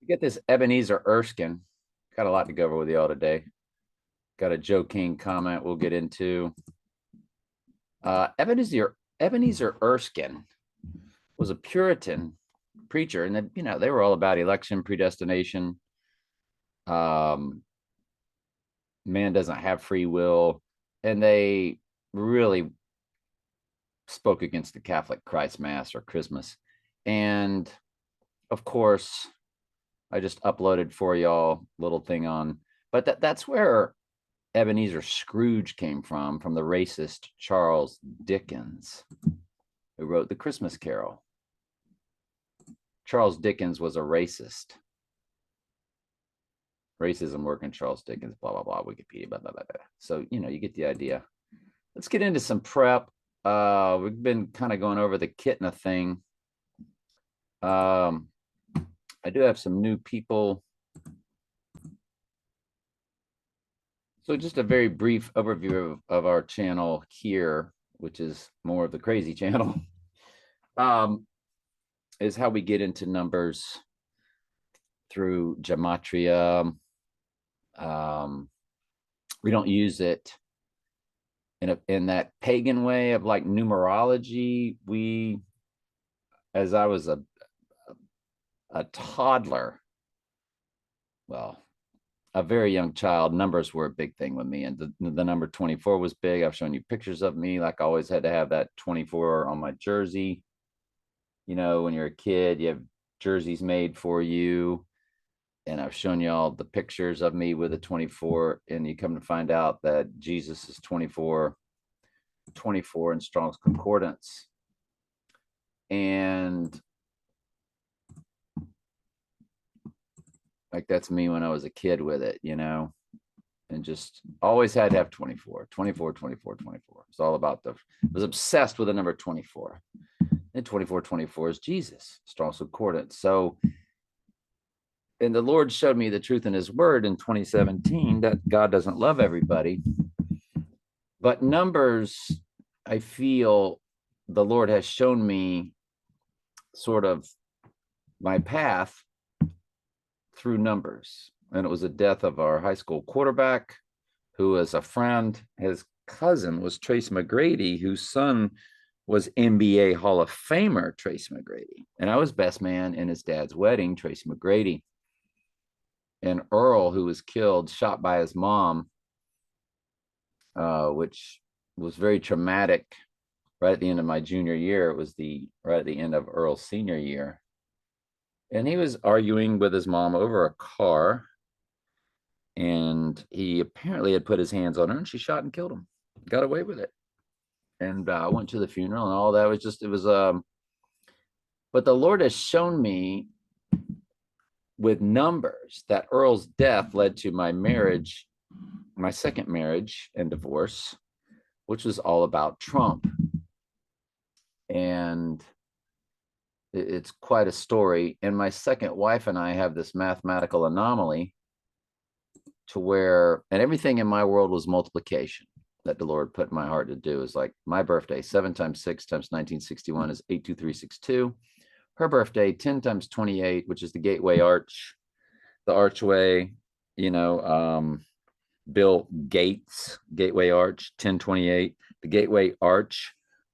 Get this Ebenezer Erskine. Got a lot to go over with y'all today. Got a Joe King comment we'll get into. Ebenezer Erskine was a Puritan preacher, and they were all about election predestination. Man doesn't have free will, and they really spoke against the Catholic Christ Mass or Christmas. And of course, I just uploaded for y'all a little thing on, but that's where Ebenezer Scrooge came from the racist Charles Dickens, who wrote The Christmas Carol. Charles Dickens was a racist. Racism working Charles Dickens, blah, blah, blah, Wikipedia, blah, blah, blah, blah. So, you get the idea. Let's get into some prep. We've been kind of going over the Kitna thing. I do have some new people. So just a very brief overview of our channel here, which is more of the crazy channel, is how we get into numbers through gematria. We don't use it in that pagan way of like numerology. As I was a toddler, well, a very young child, numbers were a big thing with me, and the number 24 was big. I've shown you pictures of me, like I always had to have that 24 on my jersey. When you're a kid, you have jerseys made for you, and I've shown you all the pictures of me with a 24, and you come to find out that Jesus is 24 in Strong's Concordance. And like that's me when I was a kid with it, and just always had to have 24. It's all about was obsessed with the number 24. And 24 is Jesus, Strong's Concordance. So, and the Lord showed me the truth in his word in 2017 that God doesn't love everybody. But numbers, I feel the Lord has shown me sort of my path through numbers. And it was the death of our high school quarterback, who was a friend. His cousin was Trace McGrady, whose son was NBA Hall of Famer Trace McGrady. And I was best man in his dad's wedding, Trace McGrady. And Earl, who was killed, shot by his mom, which was very traumatic. Right at the end of my junior year, it was right at the end of Earl's senior year. And he was arguing with his mom over a car. And he apparently had put his hands on her, and she shot and killed him. Got away with it. And I went to the funeral, and all that was just, but the Lord has shown me with numbers that Earl's death led to my marriage, my second marriage and divorce, which was all about Trump. And it's quite a story. And my second wife and I have this mathematical anomaly to where, and everything in my world was multiplication that the Lord put in my heart to do. Is like my birthday, 7 times 6 times 1961 is 82362. Her birthday, 10 times 28, which is the Gateway Arch, the archway, Bill Gates, Gateway Arch, 1028. The Gateway Arch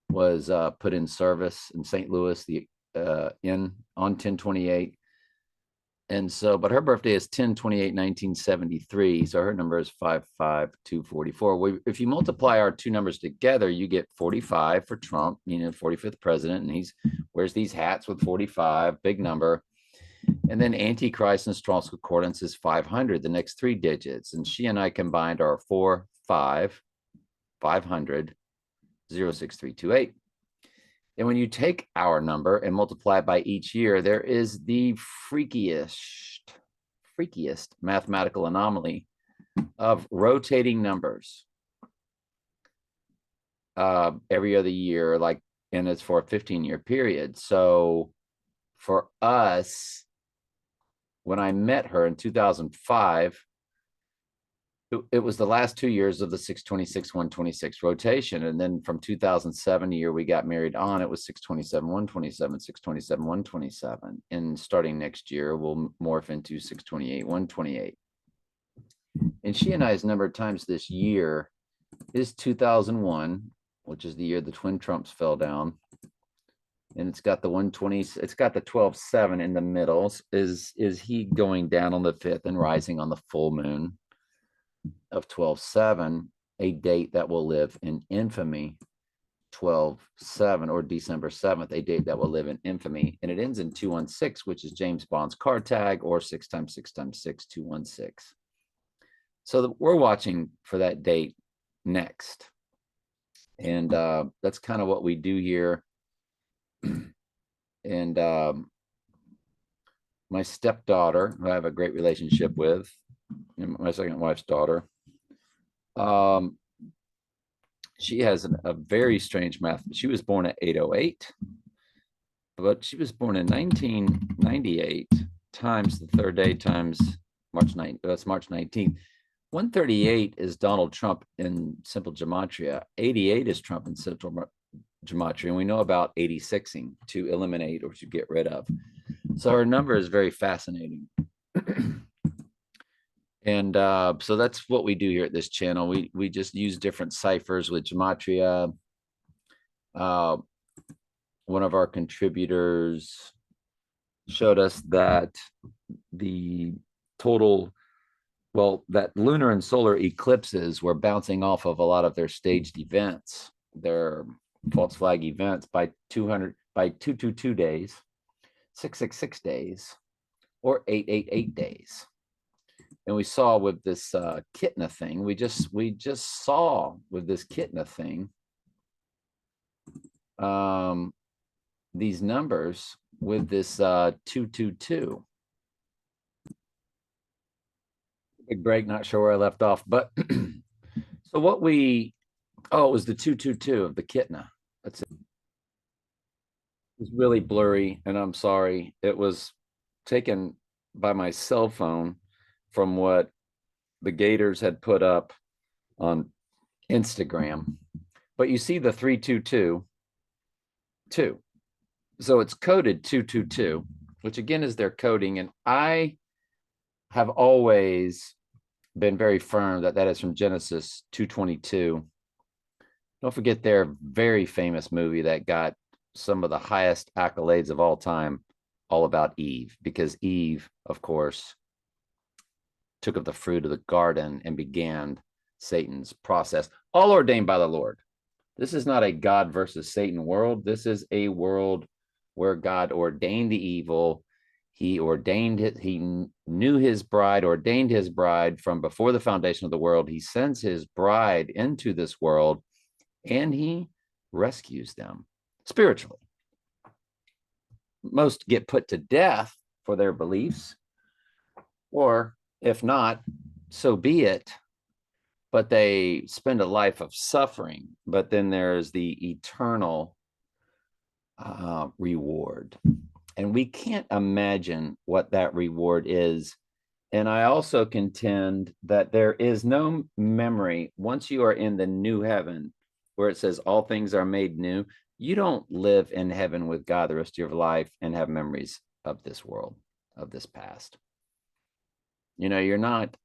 was put in service in St. Louis, on 1028. And so, but her birthday is 10/28/1973. So her number is 55244. If you multiply our two numbers together, you get 45 for Trump, 45th president. And he wears these hats with 45, big number. And then Antichrist in Strong's Concordance is 500, the next three digits. And she and I combined are 500, 06328. And when you take our number and multiply it by each year, there is the freakiest mathematical anomaly of rotating numbers every other year, and it's for a 15-year period. So for us, when I met her in 2005, it was the last 2 years of the 626 126 rotation, and then from 2007 year we got married on, it was 627 127 627 127, and starting next year we'll morph into 628 128. And she and I's number of times this year is 2001, which is the year the twin trumps fell down, and it's got the 120, it's got the 12-7 in the middle. Is he going down on the 5th and rising on the full moon of 12-7, a date that will live in infamy. 12-7, or December 7th, a date that will live in infamy. And it ends in 216, which is James Bond's card tag, or 6 times 6 times 6, 216. So we're watching for that date next. And that's kind of what we do here. And my stepdaughter, who I have a great relationship with, my second wife's daughter, she has a very strange math. She was born at 808, but she was born in 1998 times the third day times March 9th. That's March 19th. 138 is Donald Trump in simple gematria. 88 is Trump in simple gematria. And we know about 86ing, to eliminate or to get rid of. So her number is very fascinating. And so that's what we do here at this channel. We just use different ciphers with gematria. One of our contributors showed us that the total, well, that lunar and solar eclipses were bouncing off of a lot of their staged events, their false flag events, by 222 days, 666 days, or 888 days. And we saw with this Kitna thing, we just saw with this Kitna thing, these numbers with this 222. Big break, not sure where I left off, but so what we, oh, it was the 222 of the Kitna. That's it. It was really blurry, and I'm sorry. It was taken by my cell phone from what the Gators had put up on Instagram. But you see the 322, 2. So it's coded 222, which again is their coding. And I have always been very firm that that is from Genesis 2:22. Don't forget their very famous movie that got some of the highest accolades of all time, all about Eve, because Eve, of course, took of the fruit of the garden and began Satan's process, all ordained by the Lord. This is not a God versus Satan world. This is a world where God ordained the evil. He ordained it. He knew his bride, ordained his bride from before the foundation of the world. He sends his bride into this world, and he rescues them spiritually. Most get put to death for their beliefs, or if not, so be it. But they spend a life of suffering. But then there's the eternal reward. And we can't imagine what that reward is. And I also contend that there is no memory once you are in the new heaven, where it says all things are made new. You don't live in heaven with God the rest of your life and have memories of this world, of this past. You know, you're not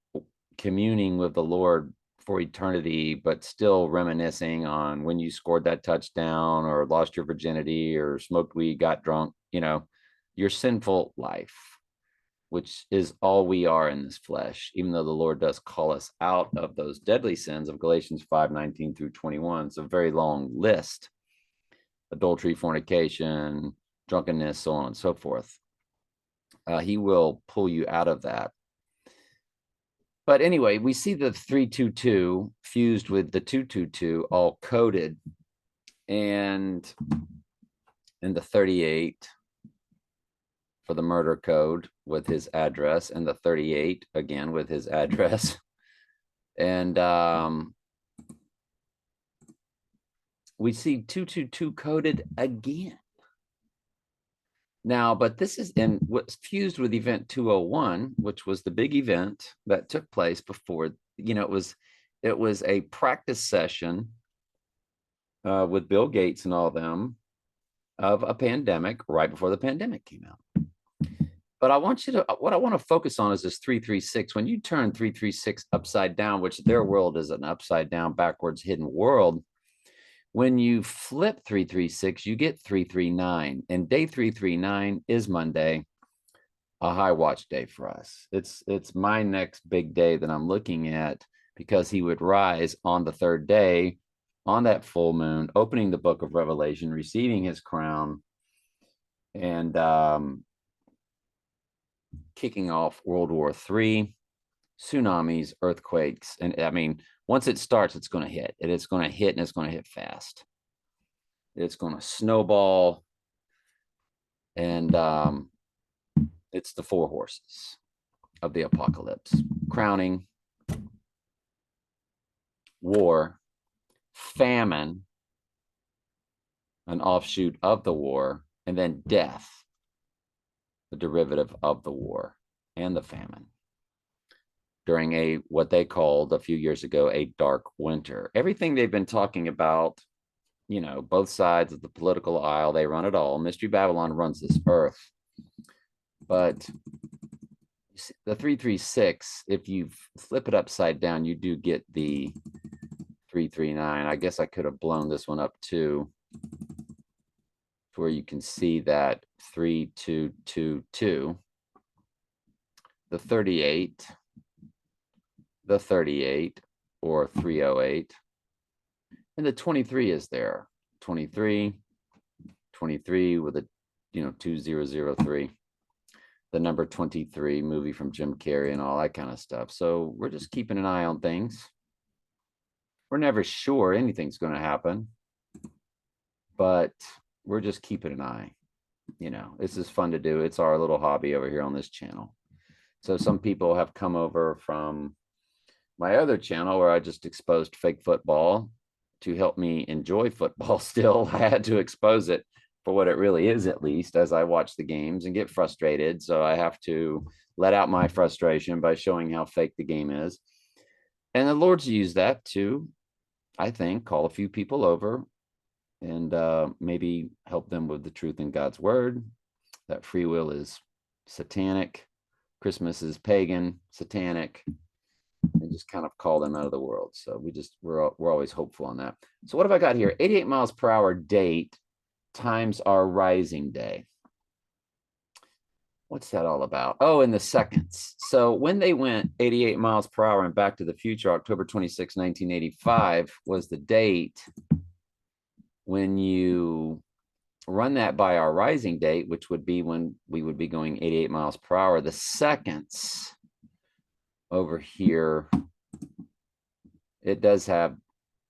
communing with the Lord for eternity, but still reminiscing on when you scored that touchdown or lost your virginity or smoked weed, got drunk, you know, your sinful life, which is all we are in this flesh, even though the Lord does call us out of those deadly sins of Galatians 5:19 through 21. It's a very long list: adultery, fornication, drunkenness, so on and so forth. He will pull you out of that. But anyway, we see the 322 fused with the 222 all coded, and the 38 for the murder code with his address, and the 38 again with his address. And we see 222 coded again. Now, but this is in what's fused with event 201, which was the big event that took place before it was a practice session with Bill Gates and all them of a pandemic right before the pandemic came out. But what I want to focus on is this 336. When you turn 336 upside down, which their world is an upside down, backwards, hidden world, when you flip 336, you get 339. And day 339 is Monday, a high watch day for us. It's my next big day that I'm looking at, because he would rise on the third day, on that full moon, opening the book of Revelation, receiving his crown, and kicking off World War III, tsunamis, earthquakes. And I mean, once it starts, it's going to hit. It's going to hit, and it's going to hit fast. It's going to snowball. And it's the four horses of the apocalypse: crowning, war, famine, an offshoot of the war, and then death, the derivative of the war and the famine, during what they called a few years ago a dark winter. Everything they've been talking about, both sides of the political aisle, they run it all. Mystery Babylon runs this earth. But the 336, if you flip it upside down, you do get the 339. I guess I could have blown this one up too, to where you can see that 3222, the 38, the 38, or 308, and the 23 is there. 23 with a 2003, the number 23, movie from Jim Carrey and all that kind of stuff. So we're just keeping an eye on things. We're never sure anything's going to happen, but we're just keeping an eye. This is fun to do. It's our little hobby over here on this channel. So some people have come over from my other channel where I just exposed fake football to help me enjoy football. Still, I had to expose it for what it really is, at least, as I watch the games and get frustrated. So I have to let out my frustration by showing how fake the game is. And the Lord's used that to, I think, call a few people over and maybe help them with the truth in God's word, that free will is satanic, Christmas is pagan, satanic, and just kind of call them out of the world. So we're always hopeful on that. So what have I got here? 88 miles per hour date times our rising day. What's that all about? Oh, in the seconds. So when they went 88 miles per hour and Back to the Future, October 26, 1985 was the date. When you run that by our rising date, which would be when we would be going 88 miles per hour, the seconds over here, it does have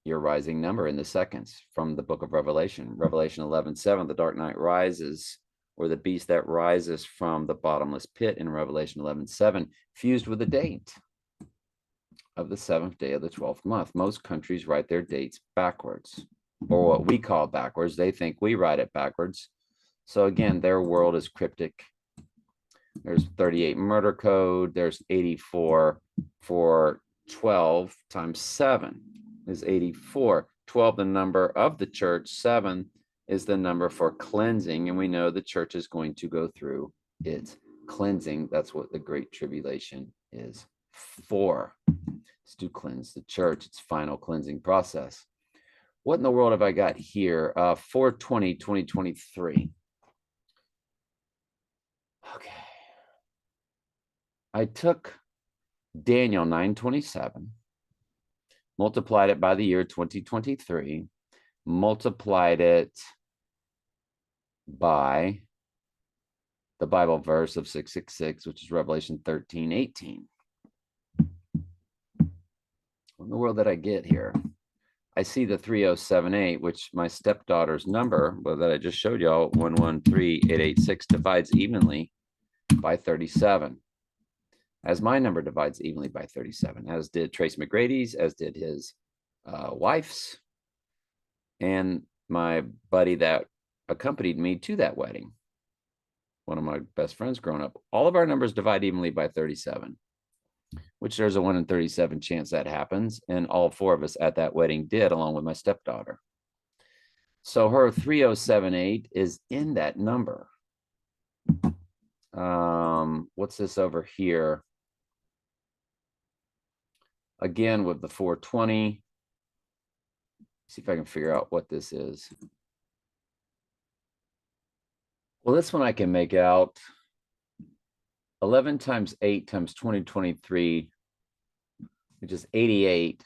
your rising number in the seconds from the book of Revelation. Revelation 11:7, the dark night rises, or the beast that rises from the bottomless pit in Revelation 11:7, fused with the date of the 7th day of the 12th month. Most countries write their dates backwards, or what we call backwards. They think we write it backwards. So again, their world is cryptic. There's 38 murder code. There's 84 for 12 times 7 is 84. 12, the number of the church. 7 is the number for cleansing. And we know the church is going to go through its cleansing. That's what the Great Tribulation is for. It's to cleanse the church, its final cleansing process. What in the world have I got here? 4/20/2023. Okay. I took Daniel 9:27, multiplied it by the year 2023, multiplied it by the Bible verse of 666, which is Revelation 13:18. What in the world did I get here? I see the 3078, which my stepdaughter's number, that I just showed y'all, 113886, divides evenly by 37. As my number divides evenly by 37, as did Trace McGrady's, as did his wife's, and my buddy that accompanied me to that wedding, one of my best friends growing up. All of our numbers divide evenly by 37. which there's a 1 in 37 chance that happens. And all 4 of us at that wedding did, along with my stepdaughter. So her 3078 is in that number. What's this over here? Again, with the 420. See if I can figure out what this is. Well, this one I can make out. 11 times 8 times 2023, which is 88,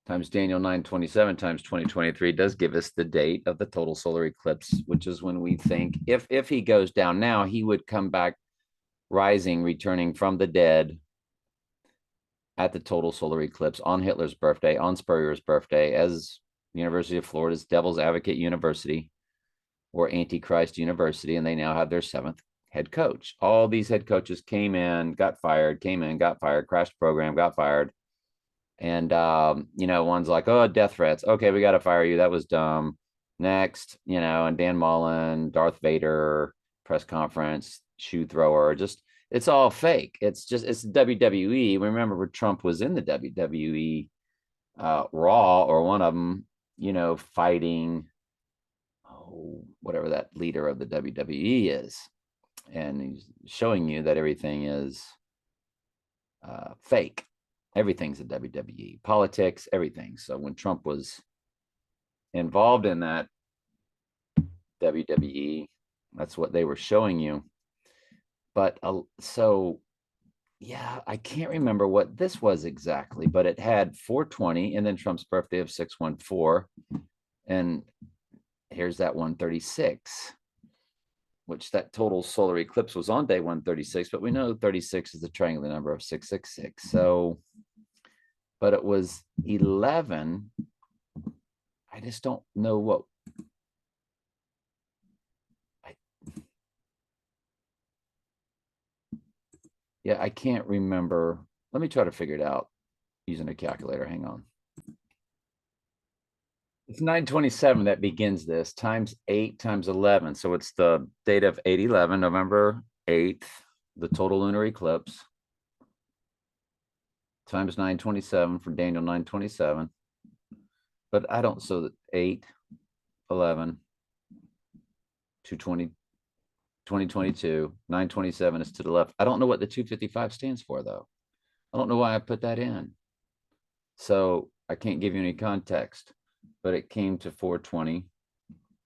times Daniel 927 times 2023 does give us the date of the total solar eclipse, which is when we think if he goes down now, he would come back rising, returning from the dead at the total solar eclipse on Hitler's birthday, on Spurrier's birthday, as University of Florida's Devil's Advocate University or Antichrist University, and they now have their 7th head coach. All these head coaches came in, got fired, crashed the program, got fired. And, one's like, oh, death threats. Okay, we got to fire you. That was dumb. Next, and Dan Mullen, Darth Vader, press conference, shoe thrower, just, it's all fake. It's WWE. Remember when Trump was in the WWE Raw, or one of them, fighting, whatever that leader of the WWE is. And he's showing you that everything is fake. Everything's a WWE, politics, everything. So when Trump was involved in that WWE, that's what they were showing you. But so, yeah, I can't remember what this was exactly, but it had 420 and then Trump's birthday of 614. And here's that 136, which that total solar eclipse was on day 136, but we know 36 is the triangular number of 666. So, but it was 11. I just don't know what. Yeah, I can't remember. Let me try to figure it out using a calculator. Hang on. It's 927 that begins this, times 8 times 11. So it's the date of 8/11, November 8th, the total lunar eclipse, times 927 for Daniel 927. But I don't, so that 8, 11, 220, 2022, 927 is to the left. I don't know what the 255 stands for, though. I don't know why I put that in. So I can't give you any context, but it came to 420,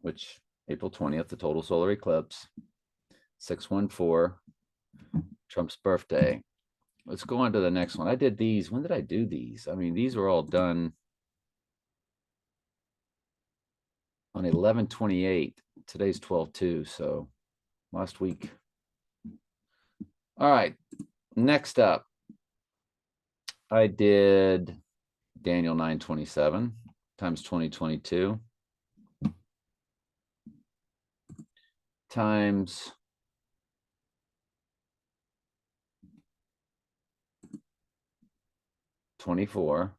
which April 20th, the total solar eclipse, 614, Trump's birthday. Let's go on to the next one. I did these. When did I do these? I mean, these were all done on 11/28. Today's 12/2, so last week. All right, next up, I did Daniel 927 times 2022 times 24.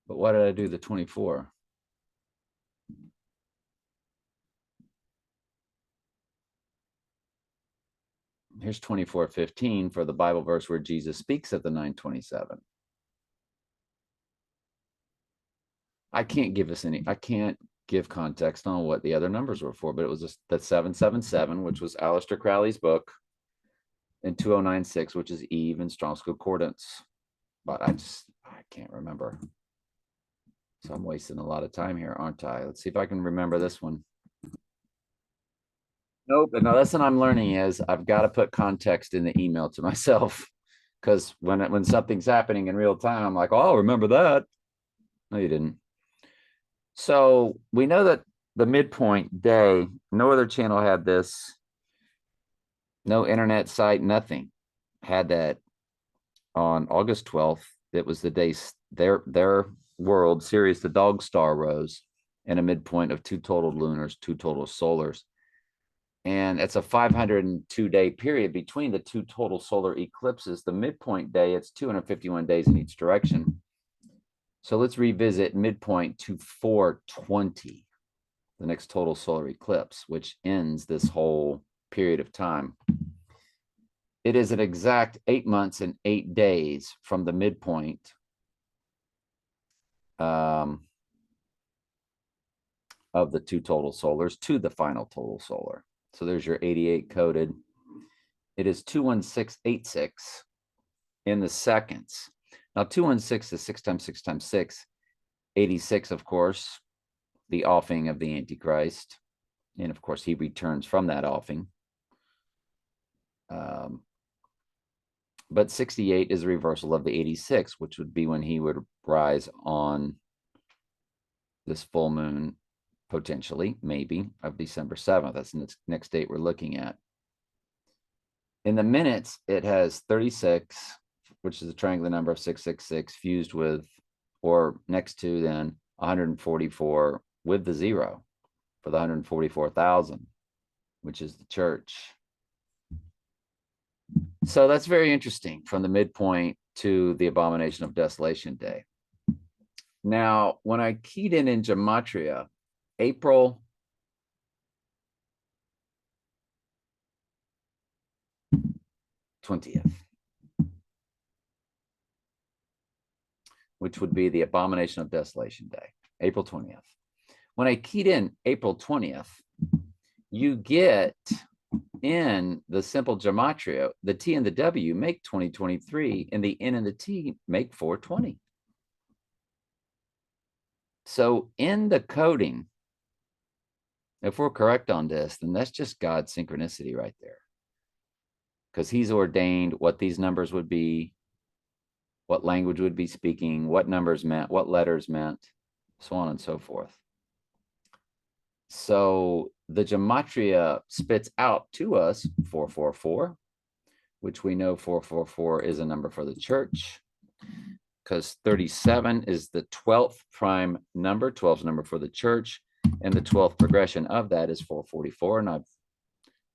But why did I do the 24? Here's 24:15 for the Bible verse where Jesus speaks of the 927. I can't give context on what the other numbers were for, but it was just the 777, which was Aleister Crowley's book, and 2096, which is Eve and Strong's Concordance. But I can't remember. So I'm wasting a lot of time here, aren't I? Let's see if I can remember this one. Nope. And the lesson I'm learning is I've got to put context in the email to myself, because when something's happening in real time, I'm like, oh, I'll remember that. No, you didn't. So we know that the midpoint day, no other channel had this, no internet site, nothing had that on August 12th. It was the day their world, Sirius, the dog star, rose in a midpoint of 2 total lunars, 2 total solars. And it's a 502-day period between the 2 total solar eclipses. The midpoint day, it's 251 days in each direction. So let's revisit midpoint to 420, the next total solar eclipse, which ends this whole period of time. It is an exact 8 months and 8 days from the midpoint of the two total solars to the final total solar. So there's your 88 coded. It is 21686 in the seconds. Now 216 is 6 times 6 times 6, 86, of course, the offing of the Antichrist. And of course, he returns from that offing. But 68 is a reversal of the 86, which would be when he would rise on this full moon, potentially, maybe, of December 7th. That's the next date we're looking at. In the minutes, it has 36, which is a triangular number of 666, fused with, or next to then, 144 with the zero for the 144,000, which is the church. So that's very interesting, from the midpoint to the abomination of desolation day. Now, when I keyed in gematria, April 20th, which would be the abomination of desolation day, April 20th. When I keyed in April 20th, you get in the simple gematria, the T and the W make 2023, and the N and the T make 420. So in the coding, if we're correct on this, then that's just God's synchronicity right there. Because he's ordained what these numbers would be, what language would be speaking, what numbers meant, what letters meant, so on and so forth. So the gematria spits out to us 444, which we know 444 is a number for the church, because 37 is the 12th prime number, 12th is a number for the church, and the 12th progression of that is 444. And I've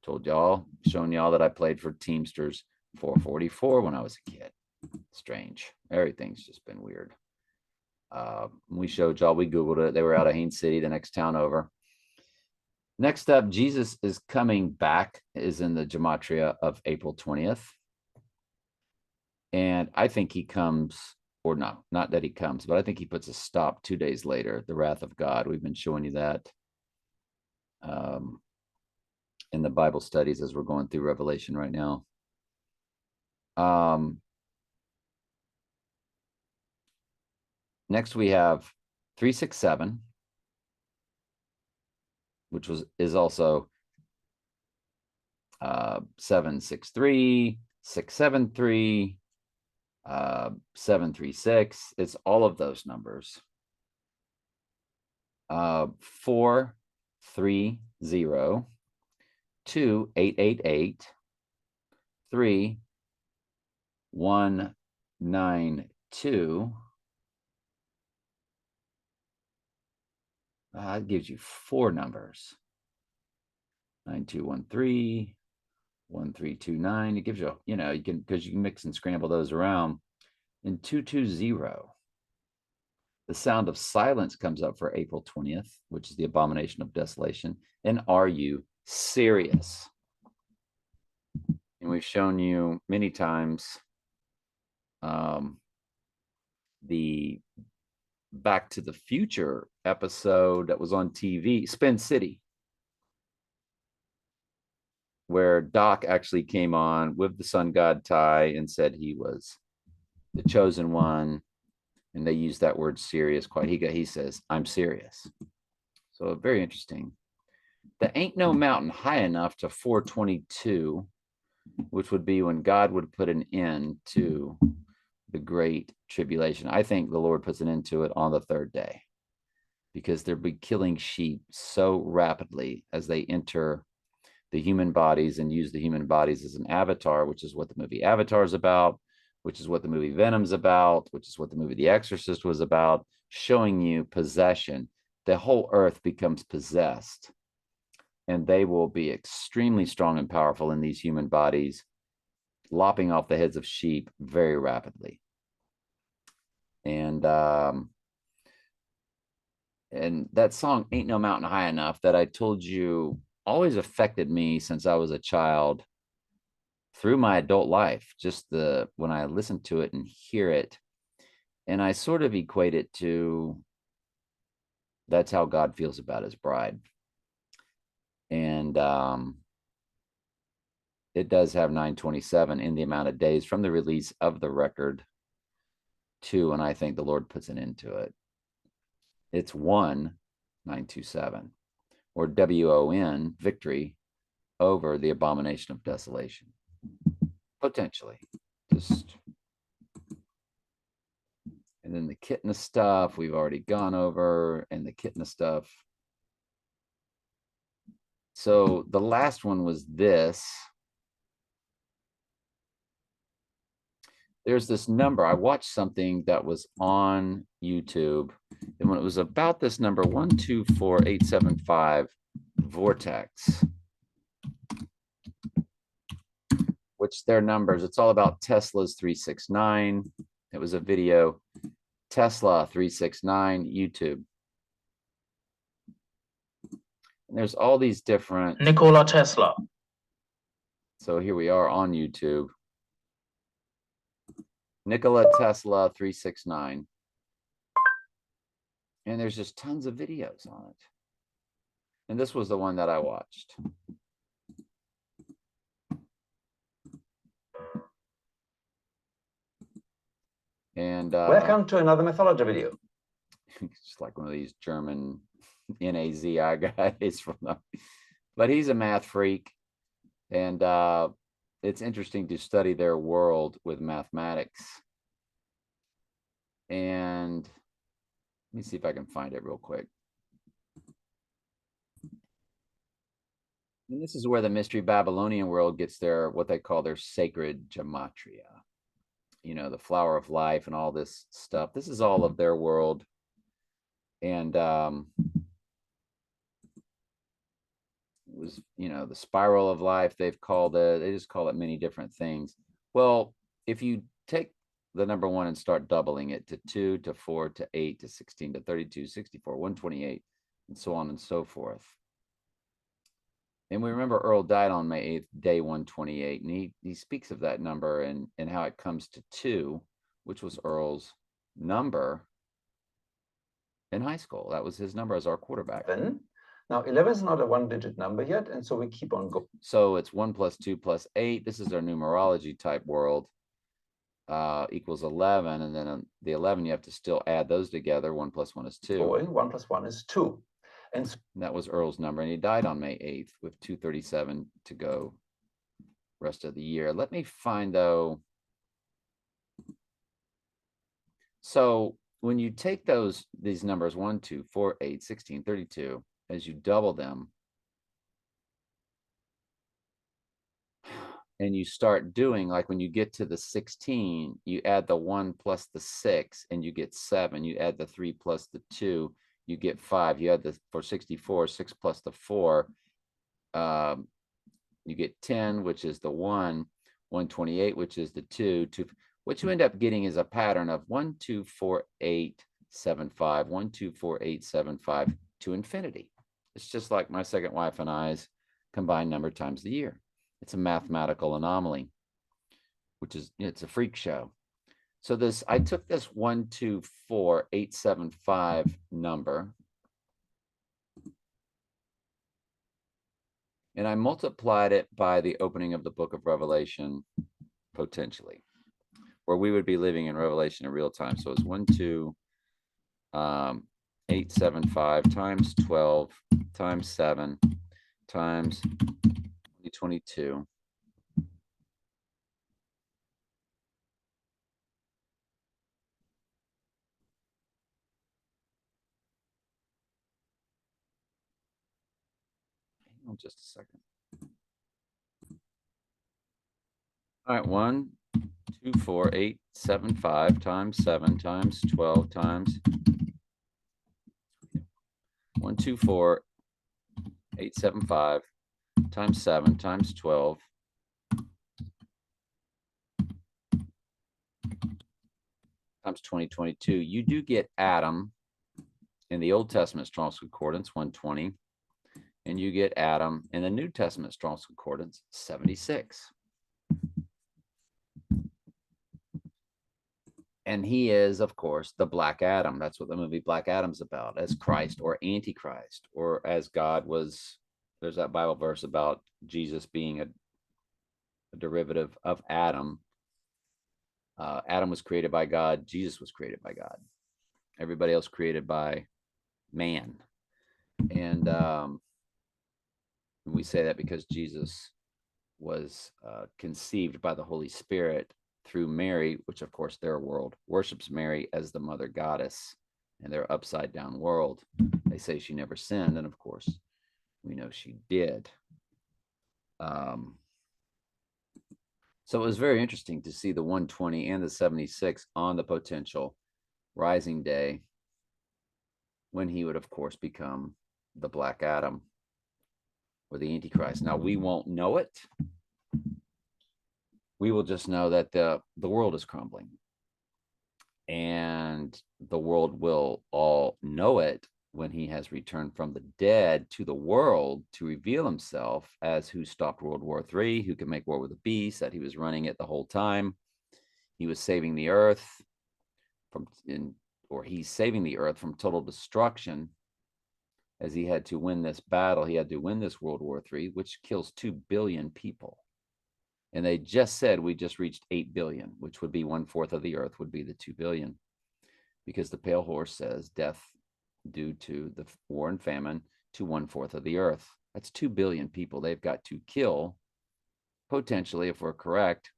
told y'all, shown y'all that I played for Teamsters 444 when I was a kid. Strange. Everything's just been weird. We showed y'all, we Googled it. They were out of Haines City, the next town over. Next up, Jesus is coming back, is in the gematria of April 20th. And I think he comes, or no, not that he comes, but I think he puts a stop 2 days later, the wrath of God. We've been showing you that in the Bible studies as we're going through Revelation right now. Next we have 367, which is also 763, 673, 736. It's all of those numbers. 430, 2888, 3192. It gives you 4 numbers. 9213, 1329. It gives you, you can, because you can mix and scramble those around. And 220. The sound of silence comes up for April 20th, which is the abomination of desolation. And are you serious? And we've shown you many times the Back to the Future episode that was on TV, Spin City, where Doc actually came on with the sun god tie and said he was the chosen one, and they used that word serious quite. He says, I'm serious. So very interesting. There ain't no mountain high enough to 422, which would be when God would put an end to the great tribulation. I think the Lord puts an end to it on the 3rd day, because they'll be killing sheep so rapidly as they enter the human bodies and use the human bodies as an avatar, which is what the movie Avatar is about, which is what the movie Venom's about, which is what the movie The Exorcist was about, showing you possession. The whole earth becomes possessed, and they will be extremely strong and powerful in these human bodies, lopping off the heads of sheep very rapidly. And that song, Ain't No Mountain High Enough, that I told you always affected me since I was a child through my adult life, just when I listen to it and hear it, and I sort of equate it to that's how God feels about his bride. And it does have 927 in the amount of days from the release of the record to, and I think the Lord puts an end to it. It's 1927, or WON, victory over the abomination of desolation. Potentially. Just, and then the Kitna stuff we've already gone over, and the Kitna stuff. So the last one was this. There's this number. I watched something that was on YouTube, and when it was about this number 124875 vortex, which their numbers, it's all about Tesla's 369. It was a video, Tesla 369 YouTube. And there's all these different Nikola Tesla. So here we are on YouTube. Nikola Tesla 369. And there's just tons of videos on it. And this was the one that I watched. And welcome to another mythology video. It's like one of these German NAZI guys from the, but he's a math freak. And it's interesting to study their world with mathematics. And let me see if I can find it real quick. And this is where the mystery Babylonian world gets their, what they call their sacred gematria. You know, the flower of life and all this stuff. This is all of their world. And it was, you know, the spiral of life, they've called it. They just call it many different things. Well, if you take the number 1 and start doubling it to 2 to 4 to 8 to 16 to 32, 64, 128, and so on and so forth. And we remember Earl died on May 8th, day 128, and he speaks of that number and how it comes to 2, which was Earl's number in high school. That was his number as our quarterback. Now 11 is not a 1-digit number yet, and so we keep on going. So it's 1 plus 2 plus 8. This is our numerology type world. Equals 11, and then the 11 you have to still add those together. 1 plus 1 is 2. 1 plus 1 is 2. And that was Earl's number, and he died on May 8th with 237 to go rest of the year. Let me find, though. So when you take these numbers 1, 2, 4, 8, 16, 32, as you double them, and you start doing, like when you get to the 16, you add the 1 plus the 6, and you get 7. You add the 3 plus the 2, you get 5. You add for 64, 6 plus the 4, you get 10, which is the 1, 128, which is the 2. What you end up getting is a pattern of 1, 2, 4, 8, 7, 5, 1, 2, 4, 8, 7, 5 to infinity. It's just like my second wife and I's combined number times the year. It's a mathematical anomaly, which is, it's a freak show. So I took this 124875 number, and I multiplied it by the opening of the book of Revelation, potentially, where we would be living in Revelation in real time. So it's 12875 times 12 times 7 times 2022. Hang on just a second. All right, 124,875 times 7 times 12 times 124,875 times 7 times 12 times 2022. You do get Adam in the Old Testament Strong's Concordance 120, and you get Adam in the New Testament Strong's Concordance 76. And he is, of course, the Black Adam. That's what the movie Black Adam's about, as Christ or Antichrist, or as God was. There's that Bible verse about Jesus being a derivative of Adam. Adam was created by God. Jesus was created by God. Everybody else created by man. And we say that because Jesus was conceived by the Holy Spirit through Mary, which of course their world worships Mary as the mother goddess, and their upside down world. They say she never sinned, and of course we know she did. So it was very interesting to see the 120 and the 76 on the potential rising day, when he would of course become the Black Adam or the Antichrist. Now we won't know it. We will just know that the world is crumbling, and the world will all know it when he has returned from the dead to the world to reveal himself as who stopped World War III, who can make war with the beast, that he was running it the whole time. He was saving the earth he's saving the earth from total destruction, as he had to win this battle. He had to win this World War III, which kills 2 billion people. And they just said we just reached 8 billion, which would be 1/4 of the earth would be the 2 billion. Because the pale horse says death due to the war and famine to 1/4 of the earth. That's 2 billion people they've got to kill, potentially, if we're correct,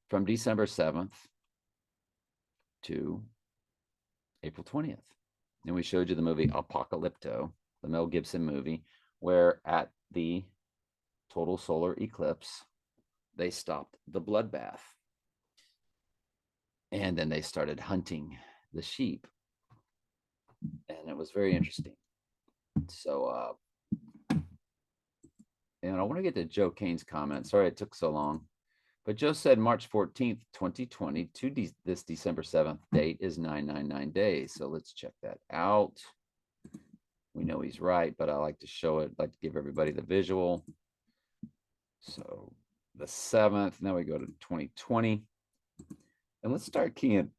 from December 7th to April 20th. And we showed you the movie Apocalypto, the Mel Gibson movie, where at the total solar eclipse, they stopped the bloodbath. And then they started hunting the sheep. And it was very interesting. So, and I want to get to Joe Kane's comment. Sorry it took so long. But Joe said March 14th, 2020 to this December 7th date is 999 days. So let's check that out. We know he's right, but I like to show it, like to give everybody the visual. So the 7th, now we go to 2020. And let's start keying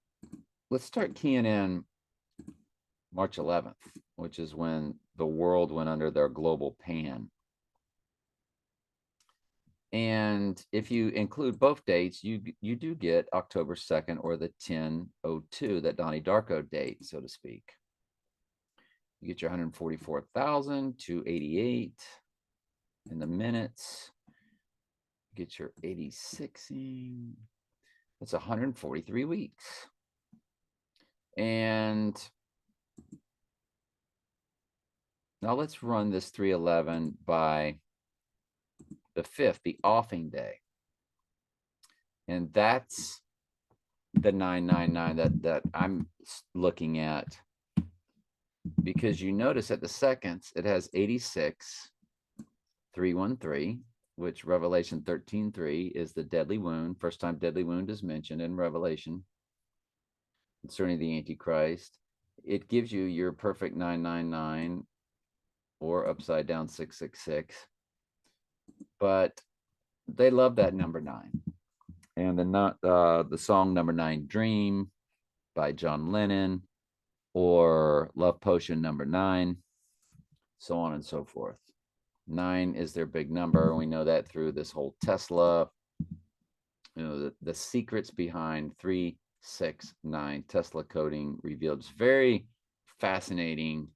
in March 11th, which is when the world went under their global pan. And if you include both dates, you do get October 2nd, or the 1002, that Donnie Darko date, so to speak. You get your 144,288 in the minutes. You get your 86ing. That's 143 weeks. And now let's run this 311 by the 5th, the offing day. And that's the 999 that I'm looking at, because you notice at the seconds, it has 86, 313, which Revelation 13:3 is the deadly wound. First time deadly wound is mentioned in Revelation concerning the Antichrist. It gives you your perfect 999 or upside down 666. But they love that number 9. And the song Number 9 Dream by John Lennon, or Love Potion Number 9, so on and so forth. 9 is their big number. We know that through this whole Tesla, the secrets behind 369 Tesla coding revealed. It's very fascinating.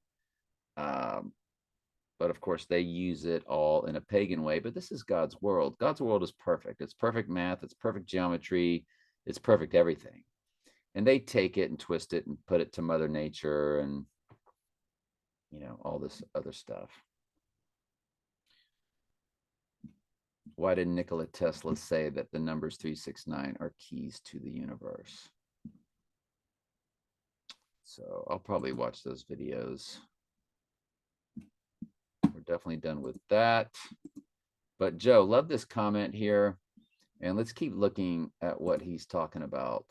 But of course, they use it all in a pagan way. But this is God's world. God's world is perfect. It's perfect math. It's perfect geometry. It's perfect everything. And they take it and twist it and put it to Mother Nature and, all this other stuff. Why did Nikola Tesla say that the numbers 369 are keys to the universe? So I'll probably watch those videos. We're definitely done with that. But Joe, love this comment here. And let's keep looking at what he's talking about.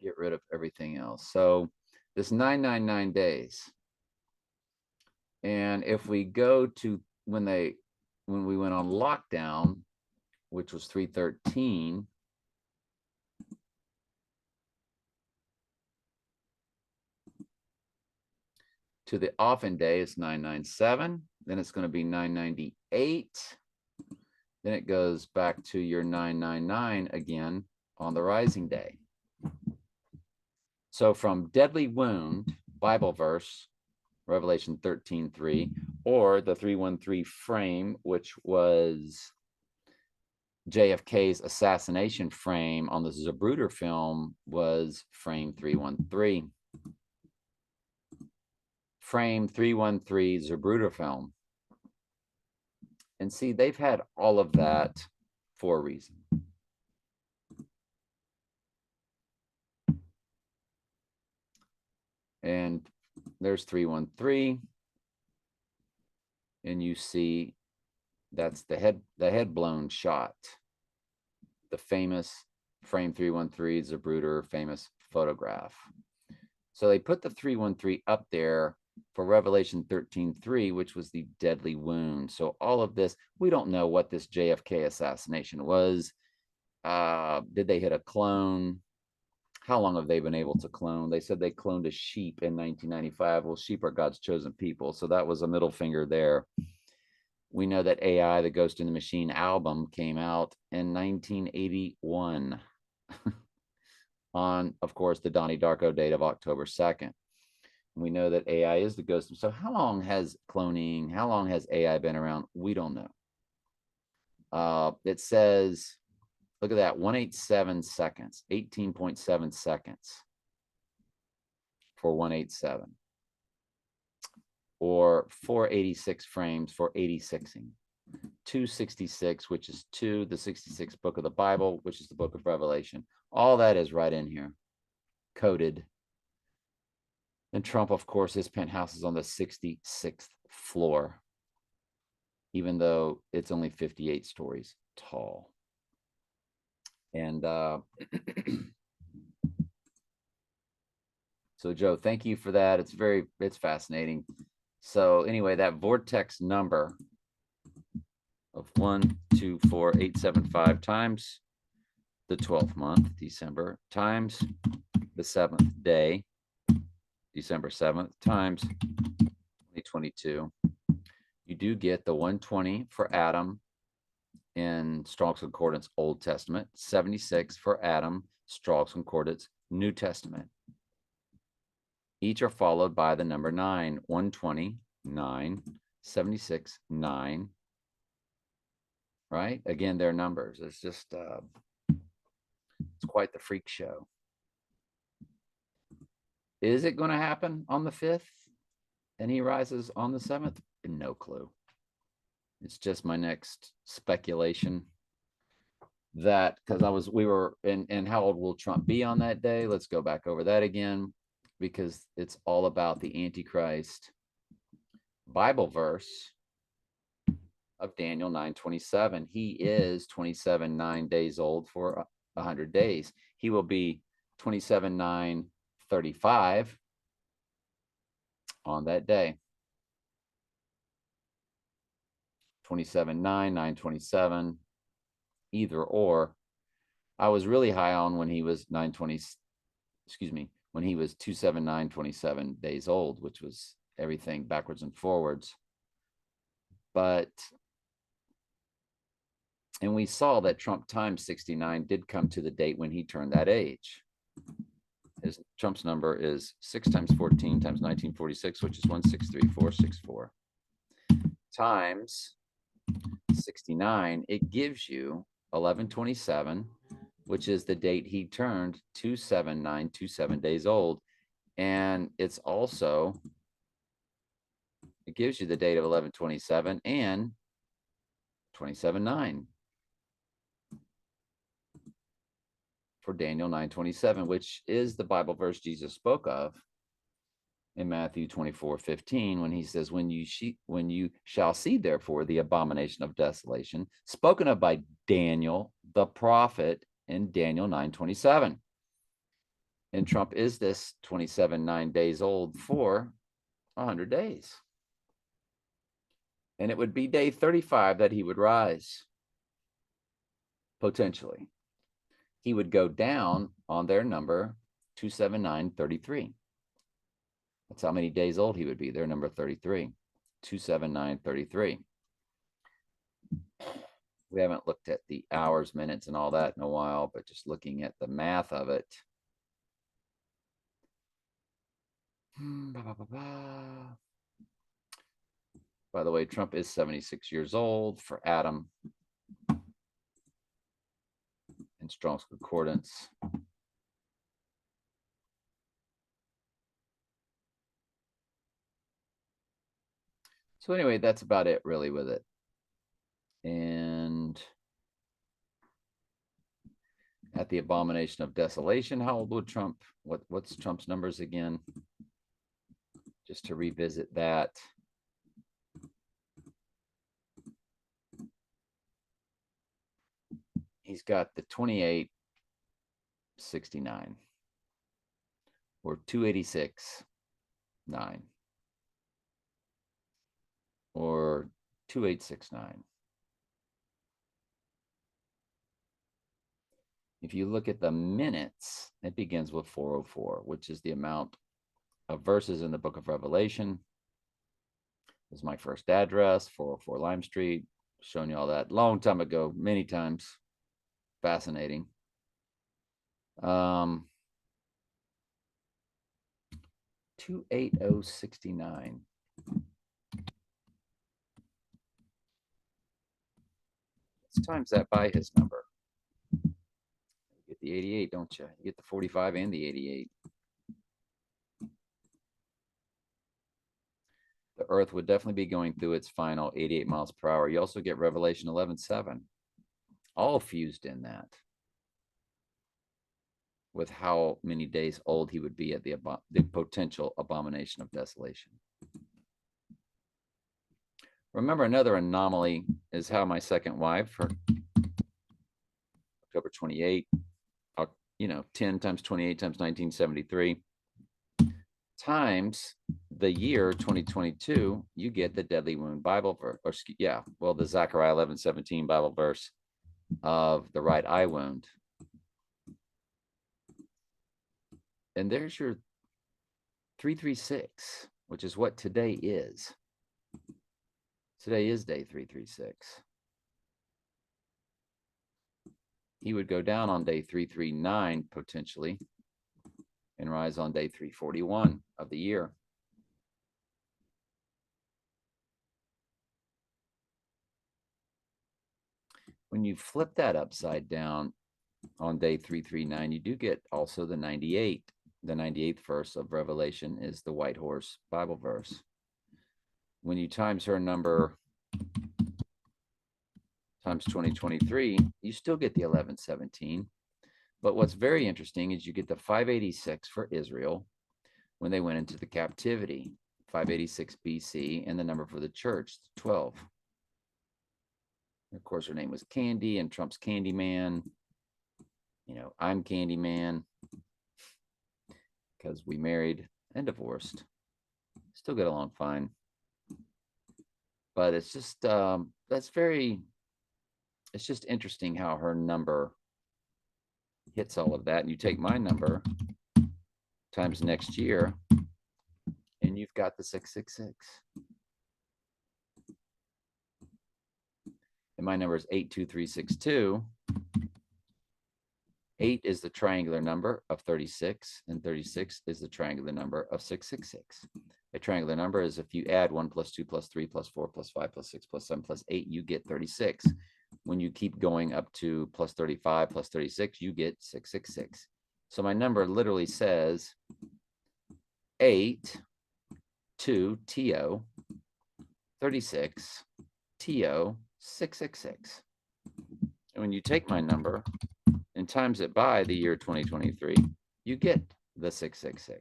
Get rid of everything else. So this 999 days. And if we go to when they when we went on lockdown, which was 313, to the often day is 997. Then it's going to be 998. Then it goes back to your 999 again on the rising day. So from deadly wound, Bible verse, Revelation 13:3, or the 313 frame, which was JFK's assassination frame on the Zapruder film, was frame 313. Frame 313 Zapruder film. And see, they've had all of that for a reason. And there's 313. And you see that's the head blown shot. The famous frame 313 Zapruder famous photograph. So they put the 313 up there for Revelation 13:3, which was the deadly wound. So all of this, we don't know what this JFK assassination was. Did they hit a clone? How long have they been able to clone? They said they cloned a sheep in 1995. Well, sheep are God's chosen people. So that was a middle finger there. We know that AI, the Ghost in the Machine album, came out in 1981 on, of course, the Donnie Darko date of October 2nd. We know that AI is the ghost. So how long has cloning, how long has AI been around? We don't know. It says, look at that, 187 seconds, 18.7 seconds for 187. Or 486 frames for 86ing. 266, which is the 66th book of the Bible, which is the book of Revelation. All that is right in here, coded. And Trump, of course, his penthouse is on the 66th floor, even though it's only 58 stories tall. And so, Joe, thank you for that. It's fascinating. So anyway, that vortex number of 124,875 times the 12th month, December, times the 7th day, December 7th, times 2022. You do get the 120 for Adam in Strong's Concordance Old Testament, 76 for Adam, Strong's Concordance New Testament. Each are followed by the number 9, 120, 9, 76, 9. Right? Again, they're numbers. It's just, it's quite the freak show. Is it going to happen on the 5th and he rises on the 7th? No clue. It's just my next speculation that, because we were in how old will Trump be on that day? Let's go back over that again, because it's all about the Antichrist Bible verse of Daniel 9:27. He is 27:9 days old for 100 days. He will be 27:9:35 on that day. 27:9:927, either or. I was really high on when he was 920, excuse me, when he was 279:27 days old, which was everything backwards and forwards. But, and we saw that Trump times 69 did come to the date when he turned that age. Trump's number is 6 times 14 times 1946, which is 163,464 times 69. It gives you 1127, which is the date he turned 27927 days old. And it's also, it gives you the date of 1127 and 27:9 for Daniel 9:27, which is the Bible verse Jesus spoke of in Matthew 24:15, when he says, when you shall see, therefore, the abomination of desolation, spoken of by Daniel the prophet in Daniel 9:27. And Trump is this 27:9 days old for 100 days. And it would be day 35 that he would rise, potentially. He would go down on their number 27933. That's how many days old he would be. Their number 33, 27933. We haven't looked at the hours, minutes, and all that in a while, but just looking at the math of it. By the way, Trump is 76 years old for Adam in Strong's Concordance. So anyway, that's about it really with it. And at the abomination of desolation, how old would Trump? What's Trump's numbers again? Just to revisit that. He's got the 2869 or 286.9 or 2869. If you look at the minutes, it begins with 404, which is the amount of verses in the book of Revelation. This is my first address, 404 Lime Street. Shown you all that long time ago, many times. Fascinating. 28069. Let's times that by his number. You get the 88, don't you? You get the 45 and the 88. The earth would definitely be going through its final 88 miles per hour. You also get Revelation 11:7, all fused in that, with how many days old he would be at the potential abomination of desolation. Remember, another anomaly is how my second wife, for October 28, 10 times 28 times 1973 times the year 2022, you get the deadly wound Bible verse, the Zechariah 11:17 Bible verse of the right eye wound. And there's your 336, which is what today is. Today is day 336. He would go down on day 339 potentially and rise on day 341 of the year. When you flip that upside down on day 339, you do get also the 98. The 98th verse of Revelation is the white horse Bible verse. When you times her number times 2023, you still get the 1117. But what's very interesting is you get the 586 for Israel when they went into the captivity, 586 BC, and the number for the church, 12. Of course, her name was Candy, and Trump's Candyman. I'm Candyman because we married and divorced. Still get along fine. But it's just, it's just interesting how her number hits all of that. And you take my number times next year, and you've got the 666. And my number is 82362. 8 is the triangular number of 36, and 36 is the triangular number of 666. A triangular number is if you add 1 plus 2 plus 3 plus 4 plus 5 plus 6 plus 7 plus 8, you get 36. When you keep going up to plus 35 plus 36, you get 666. So my number literally says 8 2 TO 36 TO 666. And when you take my number and times it by the year 2023, you get the 666.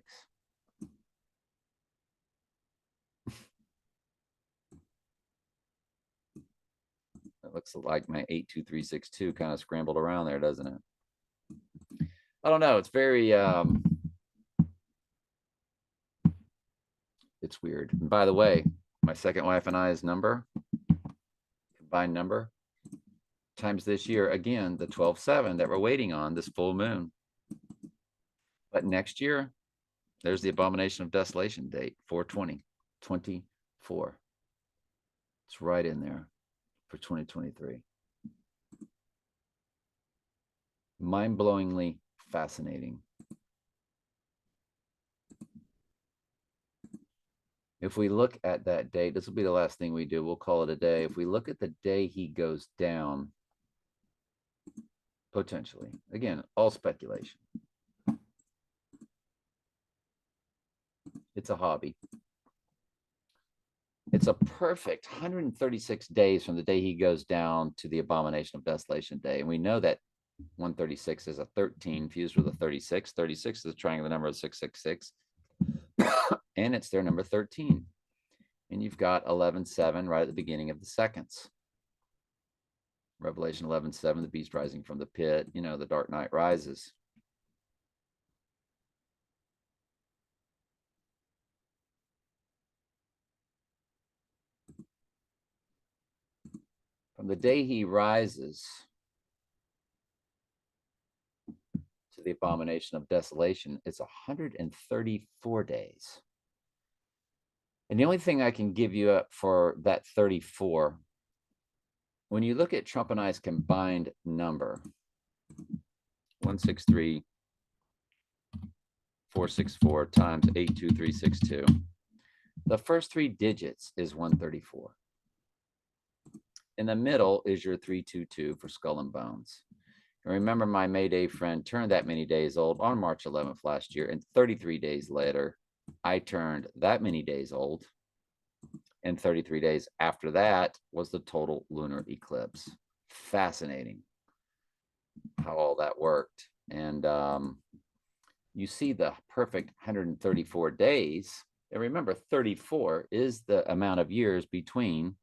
It looks like my 82362 kind of scrambled around there, doesn't it? I don't know. It's very, it's weird. And by the way, my second wife and I's number combined number, times this year, again, the 12/7 that we're waiting on, this full moon. But next year, there's the abomination of desolation date, 4/20/24. It's right in there for 2023. Mind-blowingly fascinating. If we look at that date, this will be the last thing we do. We'll call it a day. If we look at the day he goes down, potentially, again, all speculation. It's a hobby. It's a perfect 136 days from the day he goes down to the abomination of desolation day. And we know that 136 is a 13 fused with a 36. 36 is a triangular number of 666. And it's their number 13. And you've got 11/7 right at the beginning of the seconds. Revelation 11/7, the beast rising from the pit, you know, the dark night rises. From the day he rises to the abomination of desolation, it's 134 days. And the only thing I can give you up for that 34, when you look at Trump and I's combined number, 163,464 times 82362, the first three digits is 134. In the middle is your 322 for skull and bones. And remember, my Mayday friend turned that many days old on March 11th last year, and 33 days later, I turned that many days old, and 33 days after that was the total lunar eclipse. Fascinating how all that worked. And you see the perfect 134 days. And remember, 34 is the amount of years between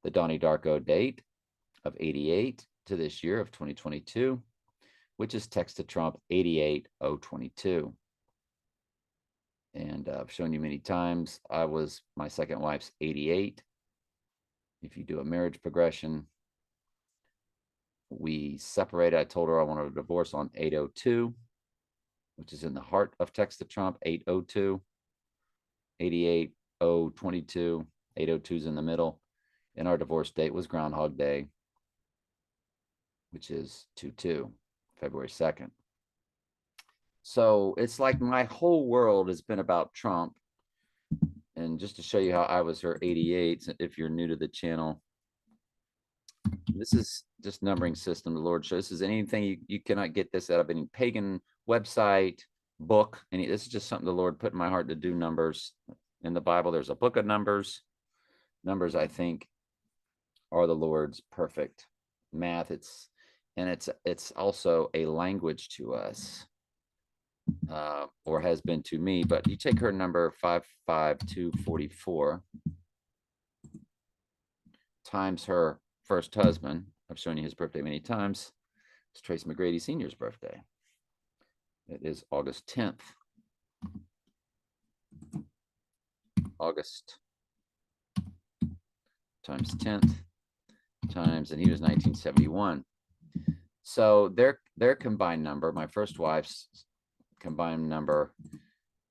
the Donnie Darko date of 88 to this year of 2022, which is text to Trump 88/022. And I've shown you many times, I was my second wife's 88. If you do a marriage progression, we separated. I told her I wanted a divorce on 8/02, which is in the heart of text to Trump, 8/02, 88/022, 8/02 is in the middle. And our divorce date was Groundhog Day, which is 2/2, February 2nd. So it's like my whole world has been about Trump. And just to show you how I was her 88, if you're new to the channel, this is just numbering system the Lord shows. This is anything you cannot get this out of any pagan website, book. This is just something the Lord put in my heart to do numbers. In the Bible, there's a book of numbers. Numbers, I think, are the Lord's perfect math. It's also a language to us. Or has been to me, but you take her number 55244 times her first husband. I've shown you his birthday many times. It's Trace McGrady Sr.'s birthday. It is August 10th. August times 10th times, and he was 1971. So their combined number, my first wife's combined number,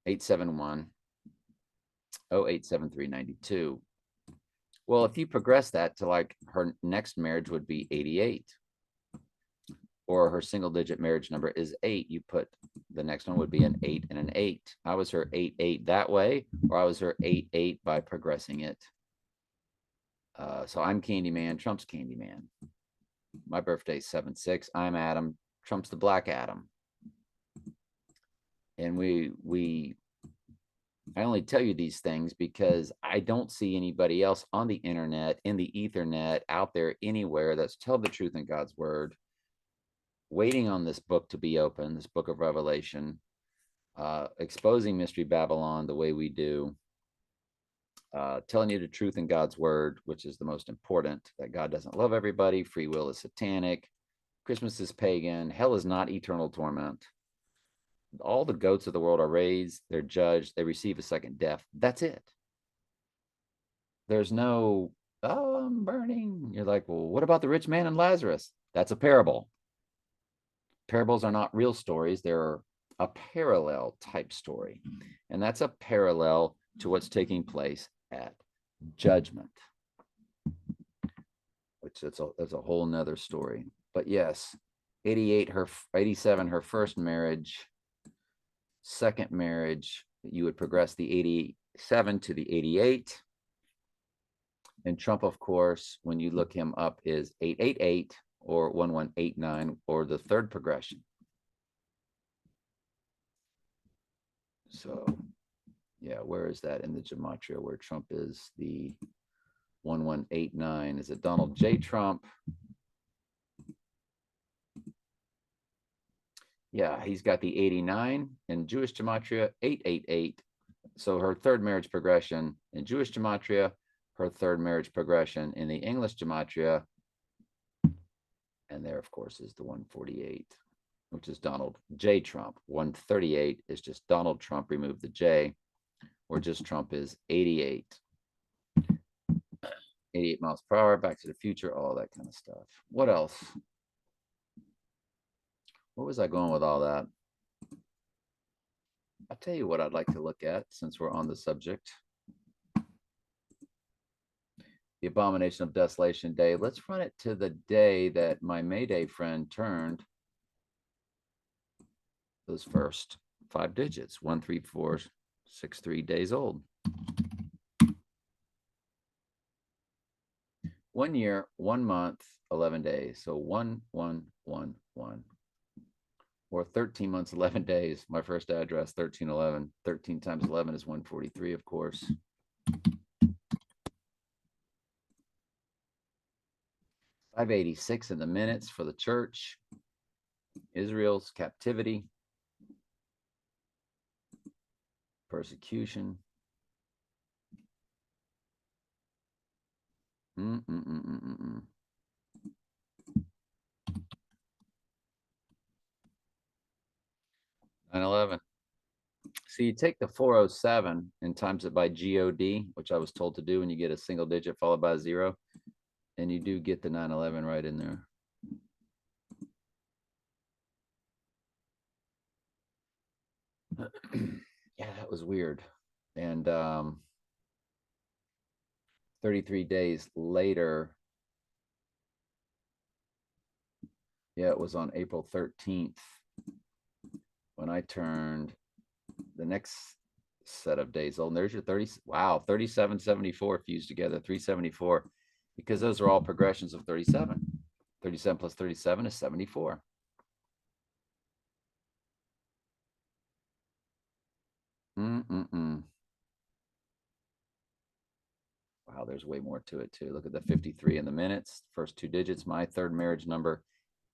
871-087392. Well, if you progress that to like her next marriage would be 88, or her single digit marriage number is 8, you put the next one would be an 8 and an 8. I was her 8/8 that way, or I was her 8/8 by progressing it. So I'm Candyman, Trump's Candyman. My birthday's 7/6. I'm Adam. Trump's the Black Adam. And I only tell you these things because I don't see anybody else on the internet, in the ethernet, out there anywhere that's telling the truth in God's word, waiting on this book to be open, this book of Revelation, exposing Mystery Babylon the way we do, telling you the truth in God's word, which is the most important, that God doesn't love everybody, free will is satanic, Christmas is pagan, hell is not eternal torment. All the goats of the world are raised, they're judged, they receive a second death. That's it. There's no Oh, I'm burning. You're like, well, what about the rich man and Lazarus? That's a parable. Parables are not real stories. They're a parallel type story. And that's a parallel to what's taking place at judgment, which that's a whole nother story. But yes, 87, her first marriage, second marriage, you would progress the 87 to the 88. And Trump, of course, when you look him up, is 888 or 1189 or the third progression. So, yeah, where is that in the gematria where Trump is the 1189? Is it Donald J. Trump? Yeah, he's got the 89 in Jewish gematria, 888. So her third marriage progression in Jewish gematria, her third marriage progression in the English gematria. And there, of course, is the 148, which is Donald J. Trump. 138 is just Donald Trump, remove the J, or just Trump is 88. 88 miles per hour, Back to the Future, all that kind of stuff. What else? What was I going with all that? I'll tell you what I'd like to look at since we're on the subject. The Abomination of Desolation Day. Let's run it to the day that my Mayday friend turned those first 5 digits, 13463 days old. 1 year, 1 month, 11 days. So 1111. Or 13 months, 11 days. My first address, 1311. 13 times 11 is 143, of course. 586 in the minutes for the church. Israel's captivity. Persecution. 9/11. So you take the 407 and times it by God, which I was told to do, and you get a single digit followed by a 0. And you do get the 9/11 right in there. Yeah, that was weird. And 33 days later, yeah, it was on April 13th when I turned the next set of days old. And there's your 30. Wow, 3774 fused together, 374, because those are all progressions of 37. 37 plus 37 is 74. Wow, there's way more to it too. Look at the 53 in the minutes, first 2 digits. My third marriage number,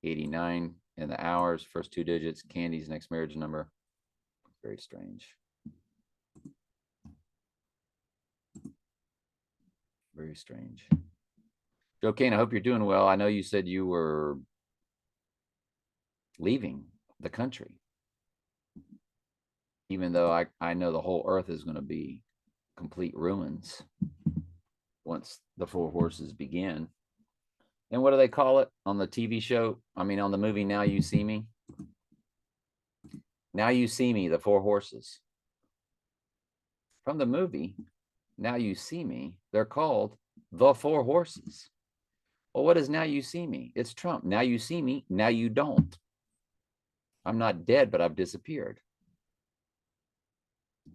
89 in the hours, first 2 digits. Candy's next marriage number. Very strange. Very strange. Joe Kane, I hope you're doing well. I know you said you were leaving the country, even though I know the whole earth is going to be complete ruins once the 4 horses begin. And what do they call it on the TV show? I mean, on the movie Now You See Me? Now You See Me, the 4 horses. From the movie Now You See Me, they're called the 4 horses. Well, what is Now You See Me? It's Trump. Now you see me, now you don't. I'm not dead, but I've disappeared.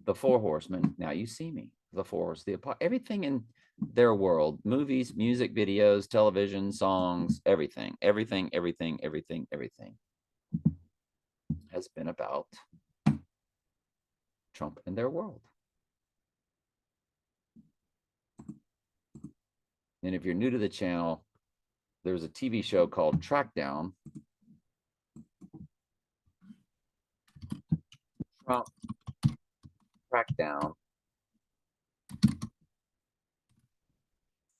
The 4 horsemen, now you see me. The 4 horses, everything in their world, movies, music videos, television, songs, everything has been about Trump and their world. And if you're new to the channel, there's a TV show called TRACKDOWN. Trump TRACKDOWN.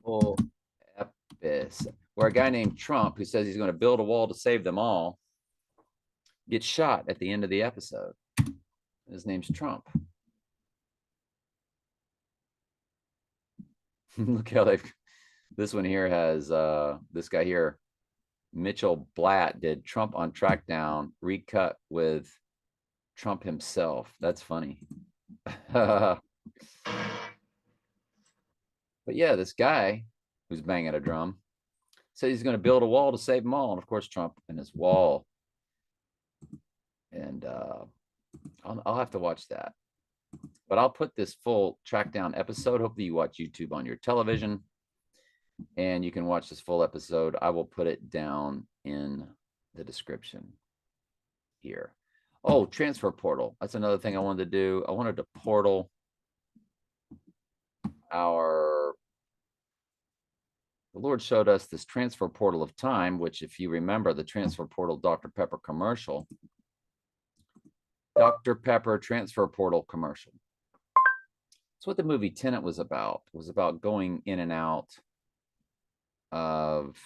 Full episode, where a guy named Trump, who says he's going to build a wall to save them all, gets shot at the end of the episode. His name's Trump. Look how they've This one here has this guy here, Mitchell Blatt, did Trump on Trackdown, recut with Trump himself. That's funny. But yeah, this guy who's banging a drum said he's going to build a wall to save them all. And of course, Trump and his wall. And I'll have to watch that. But I'll put this full Trackdown episode. Hopefully you watch YouTube on your television and you can watch this full episode. I will put it down in the description here. Oh, transfer portal. That's another thing I wanted to do. I wanted to portal the Lord showed us this transfer portal of time, which if you remember the transfer portal Dr. Pepper commercial, Dr. Pepper transfer portal commercial. That's what the movie Tenet was about. It was about going in and out of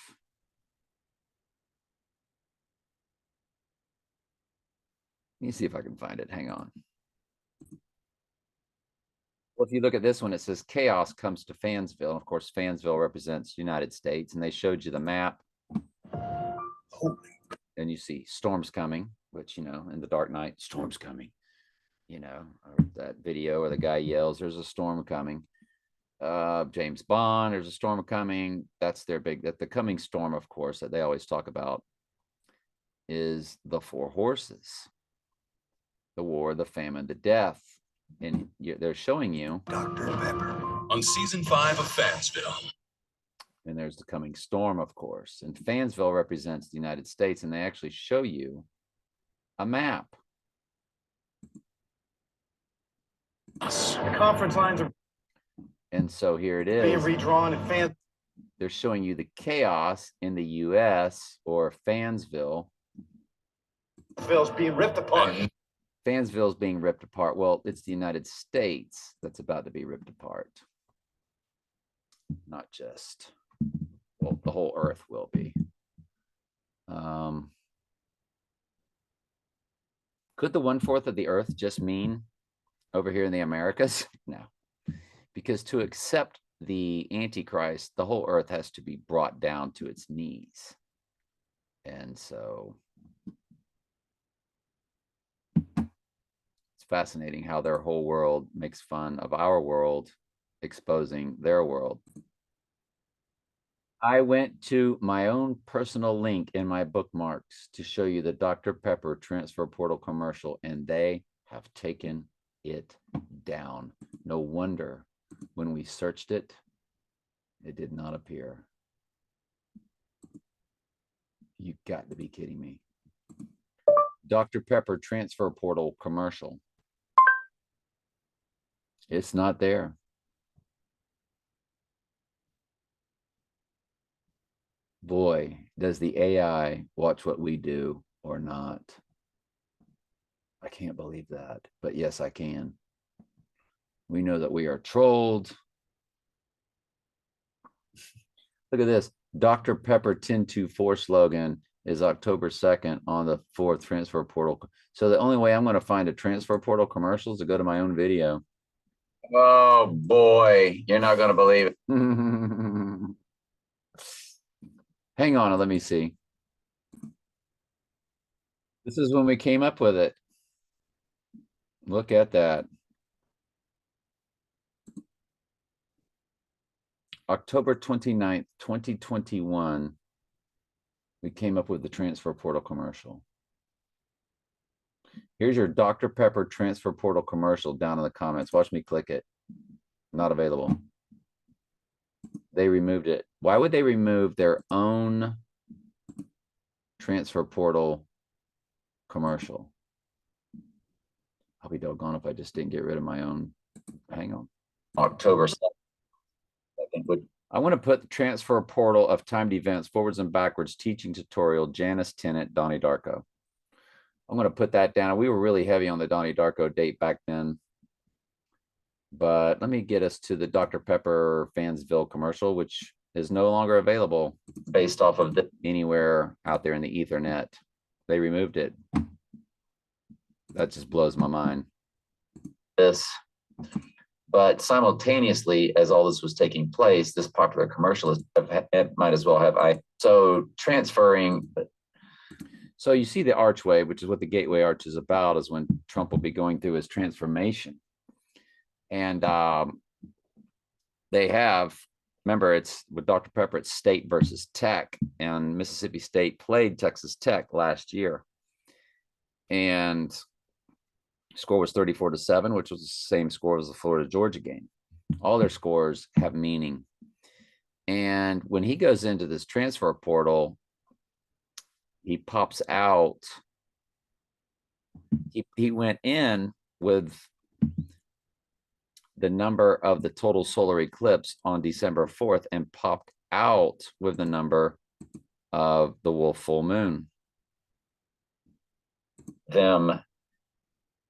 let me see if I can find it. Hang on. Well, if you look at this one, it says chaos comes to Fansville. Of course, Fansville represents United States, and they showed you the map. And you see storms coming, which, you know, in the Dark Knight, storms coming, you know, or that video where the guy yells, there's a storm coming. James Bond, there's a storm coming. That's their the coming storm, of course, that they always talk about is the four horses, the war, the famine, the death. And they're showing you Dr. Pepper on season 5 of Fansville. And there's the coming storm, of course. And Fansville represents the United States, and they actually show you a map. The conference lines are and so here it being is. redrawn and fans. They're showing you the chaos in the US or Fansville. Fansville's being ripped apart. Fansville's being ripped apart. Well, it's the United States that's about to be ripped apart. Not just, well, the whole earth will be. Could the 1/4 of the earth just mean over here in the Americas? No, because to accept the Antichrist, the whole earth has to be brought down to its knees. And so it's fascinating how their whole world makes fun of our world, exposing their world. I went to my own personal link in my bookmarks to show you the Dr. Pepper transfer portal commercial, and they have taken it down. No wonder when we searched it, it did not appear. You got to be kidding me. Dr. Pepper transfer portal commercial. It's not there. Boy, does the AI watch what we do or not. I can't believe that, but yes, I can. We know that we are trolled. Look at this. Dr. Pepper 1024 slogan is October 2nd on the 4th transfer portal. So the only way I'm going to find a transfer portal commercial is to go to my own video. Oh boy, you're not going to believe it. Hang on, let me see. This is when we came up with it. Look at that. October 29th, 2021, we came up with the transfer portal commercial. Here's your Dr. Pepper transfer portal commercial down in the comments. Watch me click it. Not available. They removed it. Why would they remove their own transfer portal commercial? I'll be doggone if I just didn't get rid of my own. Hang on. October 7th. I want to put the transfer portal of timed events forwards and backwards teaching tutorial, Janice Tenet, Donnie Darko. I'm going to put that down. We were really heavy on the Donnie Darko date back then. But let me get us to the Dr. Pepper Fansville commercial, which is no longer available based off of anywhere out there in the Ethernet. They removed it. That just blows my mind. This But simultaneously, as all this was taking place, this popular commercial might as well have so transferring. So you see the archway, which is what the Gateway Arch is about, is when Trump will be going through his transformation. And they have, remember, it's with Dr. Pepper, it's state versus tech, and Mississippi State played Texas Tech last year. And score was 34-7, which was the same score as the Florida-Georgia game. All their scores have meaning. And when he goes into this transfer portal, he pops out. He went in with the number of the total solar eclipse on December 4th and popped out with the number of the wolf full moon. Them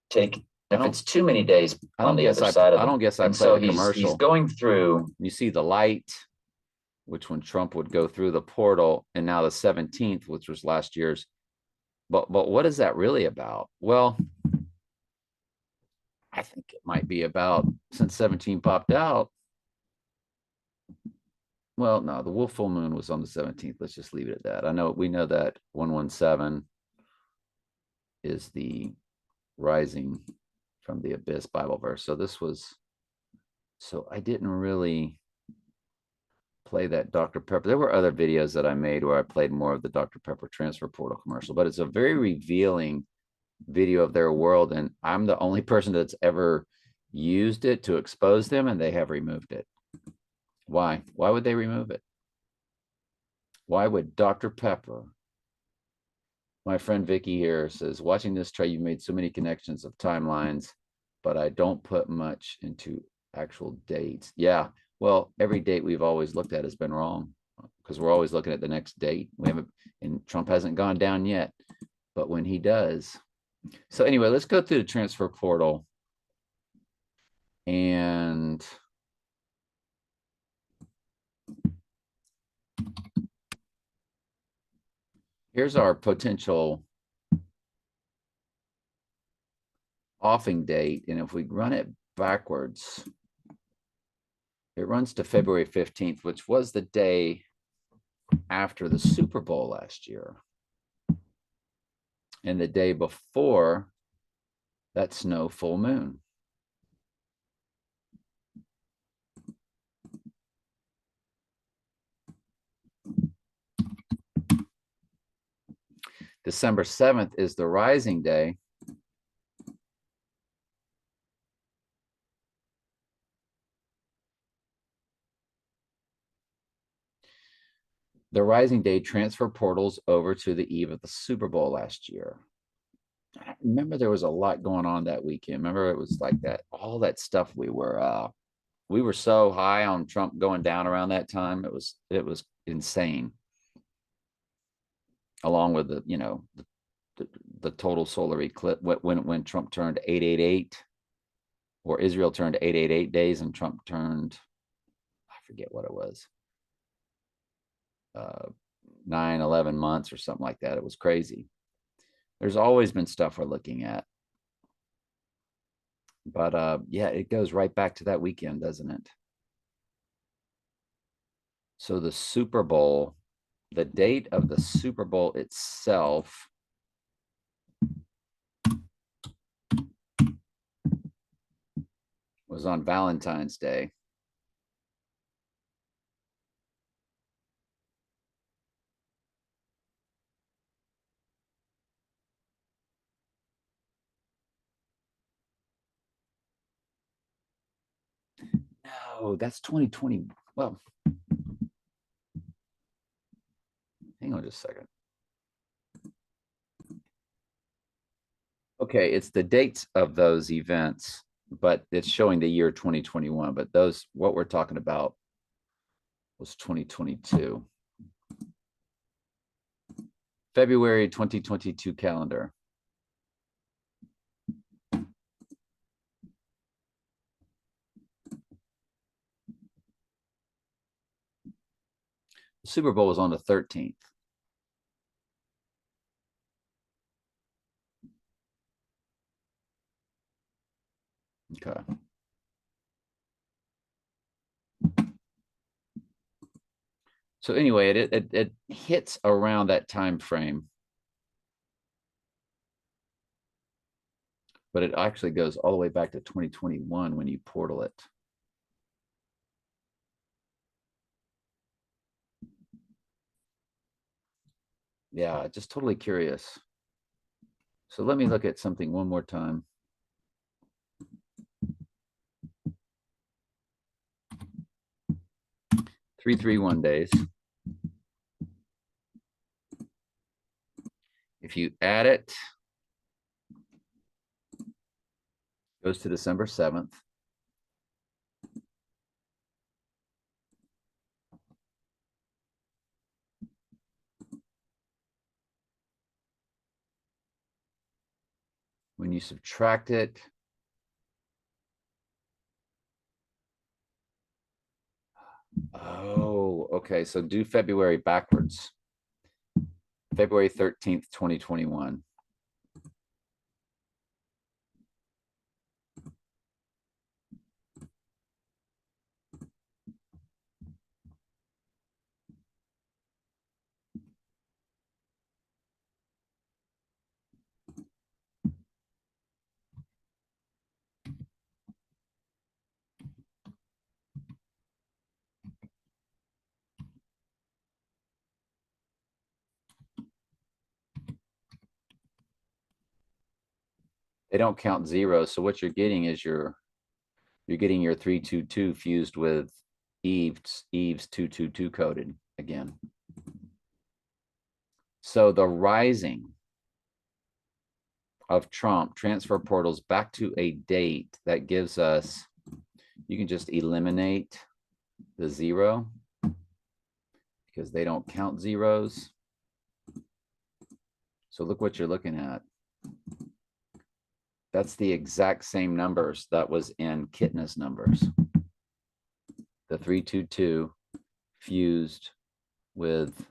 take, if it's too many days on the other side of it. I don't guess I played the commercial. He's going through. You see the light, which when Trump would go through the portal, and now the 17th, which was last year's. But what is that really about? Well, I think it might be about, since 17 popped out. Well, no, the wolf full moon was on the 17th. Let's just leave it at that. I know we know that 117 is the rising from the abyss Bible verse. So this was, so I didn't really play that Dr. Pepper. There were other videos that I made where I played more of the Dr. Pepper transfer portal commercial, but it's a very revealing video of their world. And I'm the only person that's ever used it to expose them, and they have removed it. Why? Why would they remove it? Why would Dr. Pepper? My friend Vicky here says, watching this tray, you made so many connections of timelines, but I don't put much into actual dates. Yeah, well, every date we've always looked at has been wrong because we're always looking at the next date. We haven't, and Trump hasn't gone down yet, but when he does. So anyway, let's go through the transfer portal. And here's our potential offing date. And if we run it backwards, it runs to February 15th, which was the day after the Super Bowl last year. And the day before that snow full moon. December 7th is the rising day. The rising day transfer portals over to the eve of the Super Bowl last year. I remember there was a lot going on that weekend. Remember, it was like that, all that stuff. We were so high on Trump going down around that time. It was insane. Along with the, you know, the total solar eclipse when Trump turned 888, or Israel turned 888 days and Trump turned, I forget what it was, 9-11 months or something like that. It was crazy. There's always been stuff we're looking at. But yeah, it goes right back to that weekend, doesn't it? So the Super Bowl, the date of the Super Bowl itself was on Valentine's Day. No, that's 2020. Well, hang on just a second. Okay, it's the dates of those events, but it's showing the year 2021. But those, what we're talking about was 2022. February 2022 calendar. The Super Bowl was on the 13th. Okay. So anyway, it hits around that time frame. But it actually goes all the way back to 2021 when you portal it. Yeah, just totally curious. So let me look at something one more time. Three, 3-1 days. If you add it, goes to December 7th. When you subtract it, oh, okay. So do February backwards. February 13th, 2021. They don't count zeros. So what you're getting is you're getting your 322 fused with Eve's 222 coded again. So the rising of Trump transfer portals back to a date that gives us, you can just eliminate the 0 because they don't count zeros. So look what you're looking at. That's the exact same numbers that was in Kitna's numbers. The 322 fused with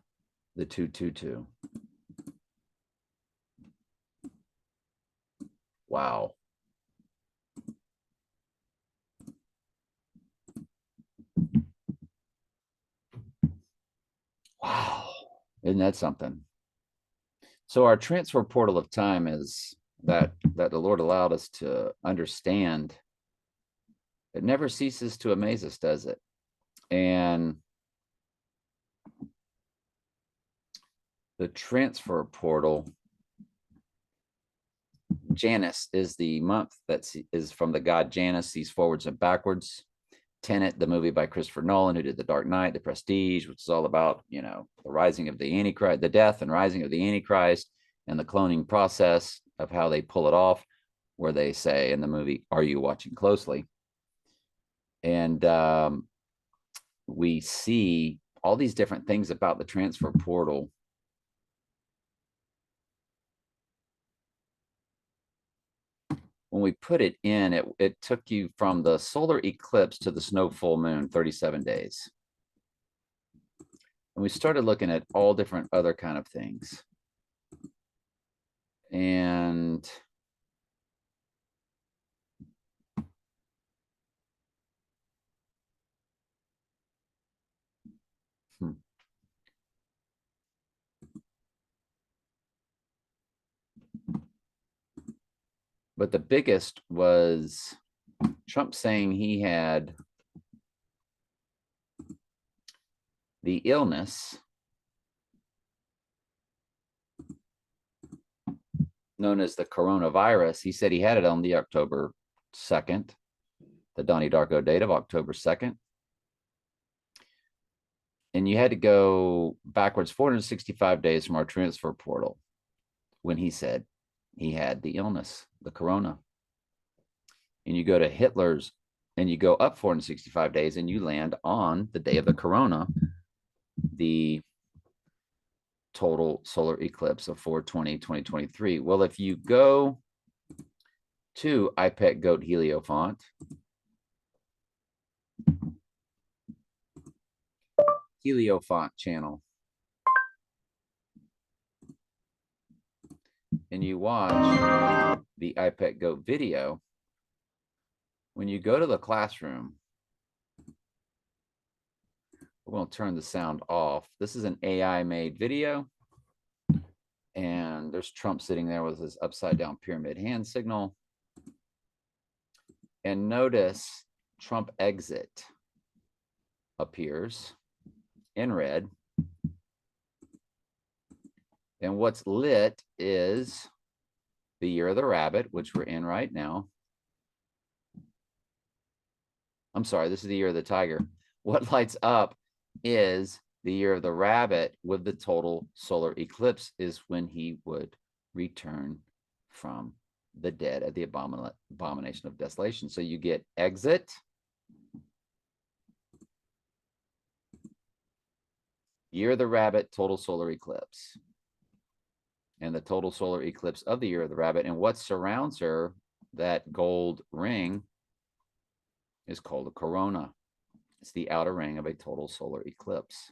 the 222. Wow. Wow. Isn't that something? So our transfer portal of time is that the Lord allowed us to understand. It never ceases to amaze us, does it? And the transfer portal, Janus is the month that is from the god Janus, sees forwards and backwards. Tenet, the movie by Christopher Nolan, who did The Dark Knight, The Prestige, which is all about, you know, the rising of the Antichrist, the death and rising of the Antichrist, and the cloning process of how they pull it off, where they say in the movie, "Are you watching closely?" And we see all these different things about the transfer portal. When we put it in, it took you from the solar eclipse to the snow full moon, 37 days. And we started looking at all different other kind of things. And but the biggest was Trump saying he had the illness known as the coronavirus. He said he had it on the October 2nd, the Donnie Darko date of October 2nd. And you had to go backwards 465 days from our transfer portal when he said he had the illness, the corona. And you go to Hitler's and you go up 465 days and you land on the day of the corona, the total solar eclipse of 4/20/2023. Well, if you go to iPet Goat Heliofont, Heliofont channel, and you watch the iPet Goat video, when you go to the classroom, We'll turn the sound off. This is an AI made video. And there's Trump sitting there with his upside down pyramid hand signal. And notice Trump exit appears in red. And what's lit is the year of the rabbit, which we're in right now. I'm sorry, this is the year of the tiger. What lights up is the year of the rabbit with the total solar eclipse is when he would return from the dead at the abomination of desolation. So you get exit, year of the rabbit, total solar eclipse, and the total solar eclipse of the year of the rabbit. And what surrounds her, that gold ring, is called a corona. It's the outer ring of a total solar eclipse.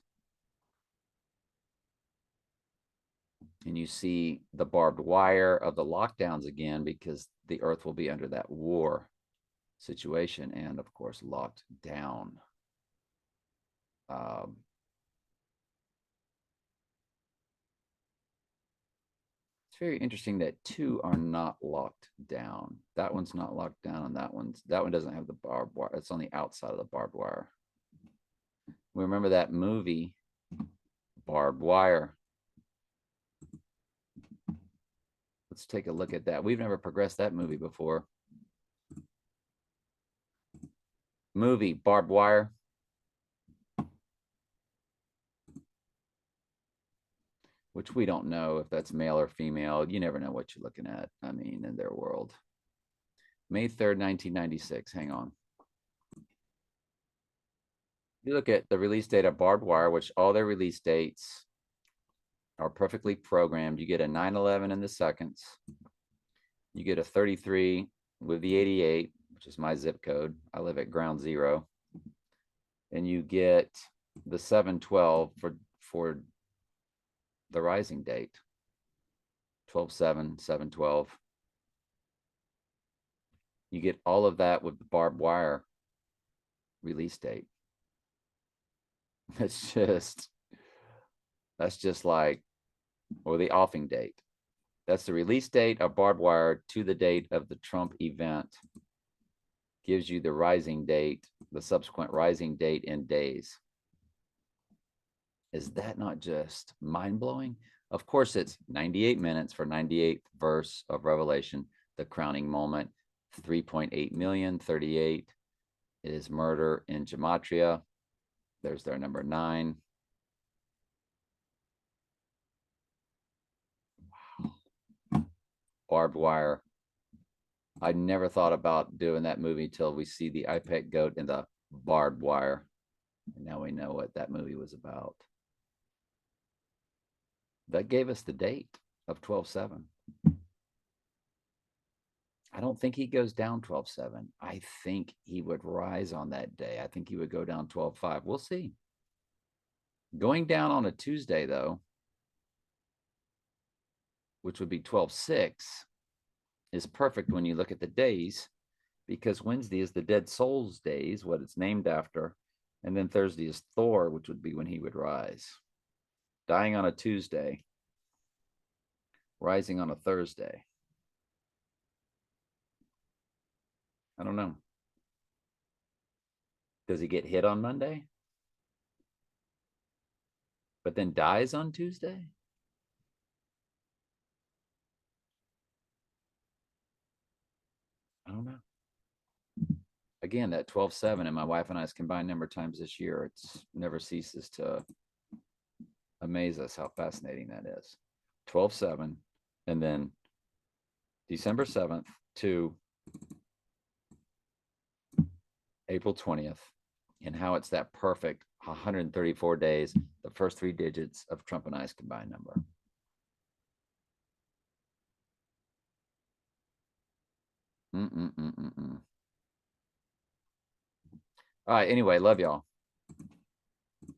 And you see the barbed wire of the lockdowns again, because the earth will be under that war situation and, of course, locked down. It's very interesting that two are not locked down. That one's not locked down, and that one doesn't have the barbed wire. It's on the outside of the barbed wire. We remember that movie, Barbed Wire. Let's take a look at that. We've never progressed that movie before. Movie, Barbed Wire. Which we don't know if that's male or female. You never know what you're looking at. I mean, in their world. May 3rd, 1996. Hang on. You look at the release date of Barbed Wire, which all their release dates are perfectly programmed. You get a 9/11 in the seconds. You get a 33 with the 88, which is my zip code. I live at ground zero. And you get the 7/12 for the rising date. 12/7, 7/12. You get all of that with the Barbed Wire release date. That's just like, or the offing date. That's the release date of Barbed Wire to the date of the Trump event. Gives you the rising date, the subsequent rising date in days. Is that not just mind-blowing? Of course, it's 98 minutes for 98th verse of Revelation, the crowning moment. 3.8 million, 38 is murder in gematria. There's their number 9. Wow. Barbed Wire. I never thought about doing that movie till we see the IPEC goat in the Barbed Wire. And now we know what that movie was about. That gave us the date of 12/7. I don't think he goes down 12/7. I think he would rise on that day. I think he would go down 12/5. We'll see. Going down on a Tuesday, though, which would be 12/6, is perfect when you look at the days, because Wednesday is the Dead Souls days, what it's named after, and then Thursday is Thor, which would be when he would rise. Dying on a Tuesday, rising on a Thursday. I don't know. Does he get hit on Monday? But then dies on Tuesday? I don't know. Again, that 12/7 and my wife and I's combined number of times this year, it's never ceases to amaze us how fascinating that is. 12/7 and then December 7th to April 20th, and how it's that perfect 134 days, the first 3 digits of Trump and I's combined number. All right, anyway, love y'all.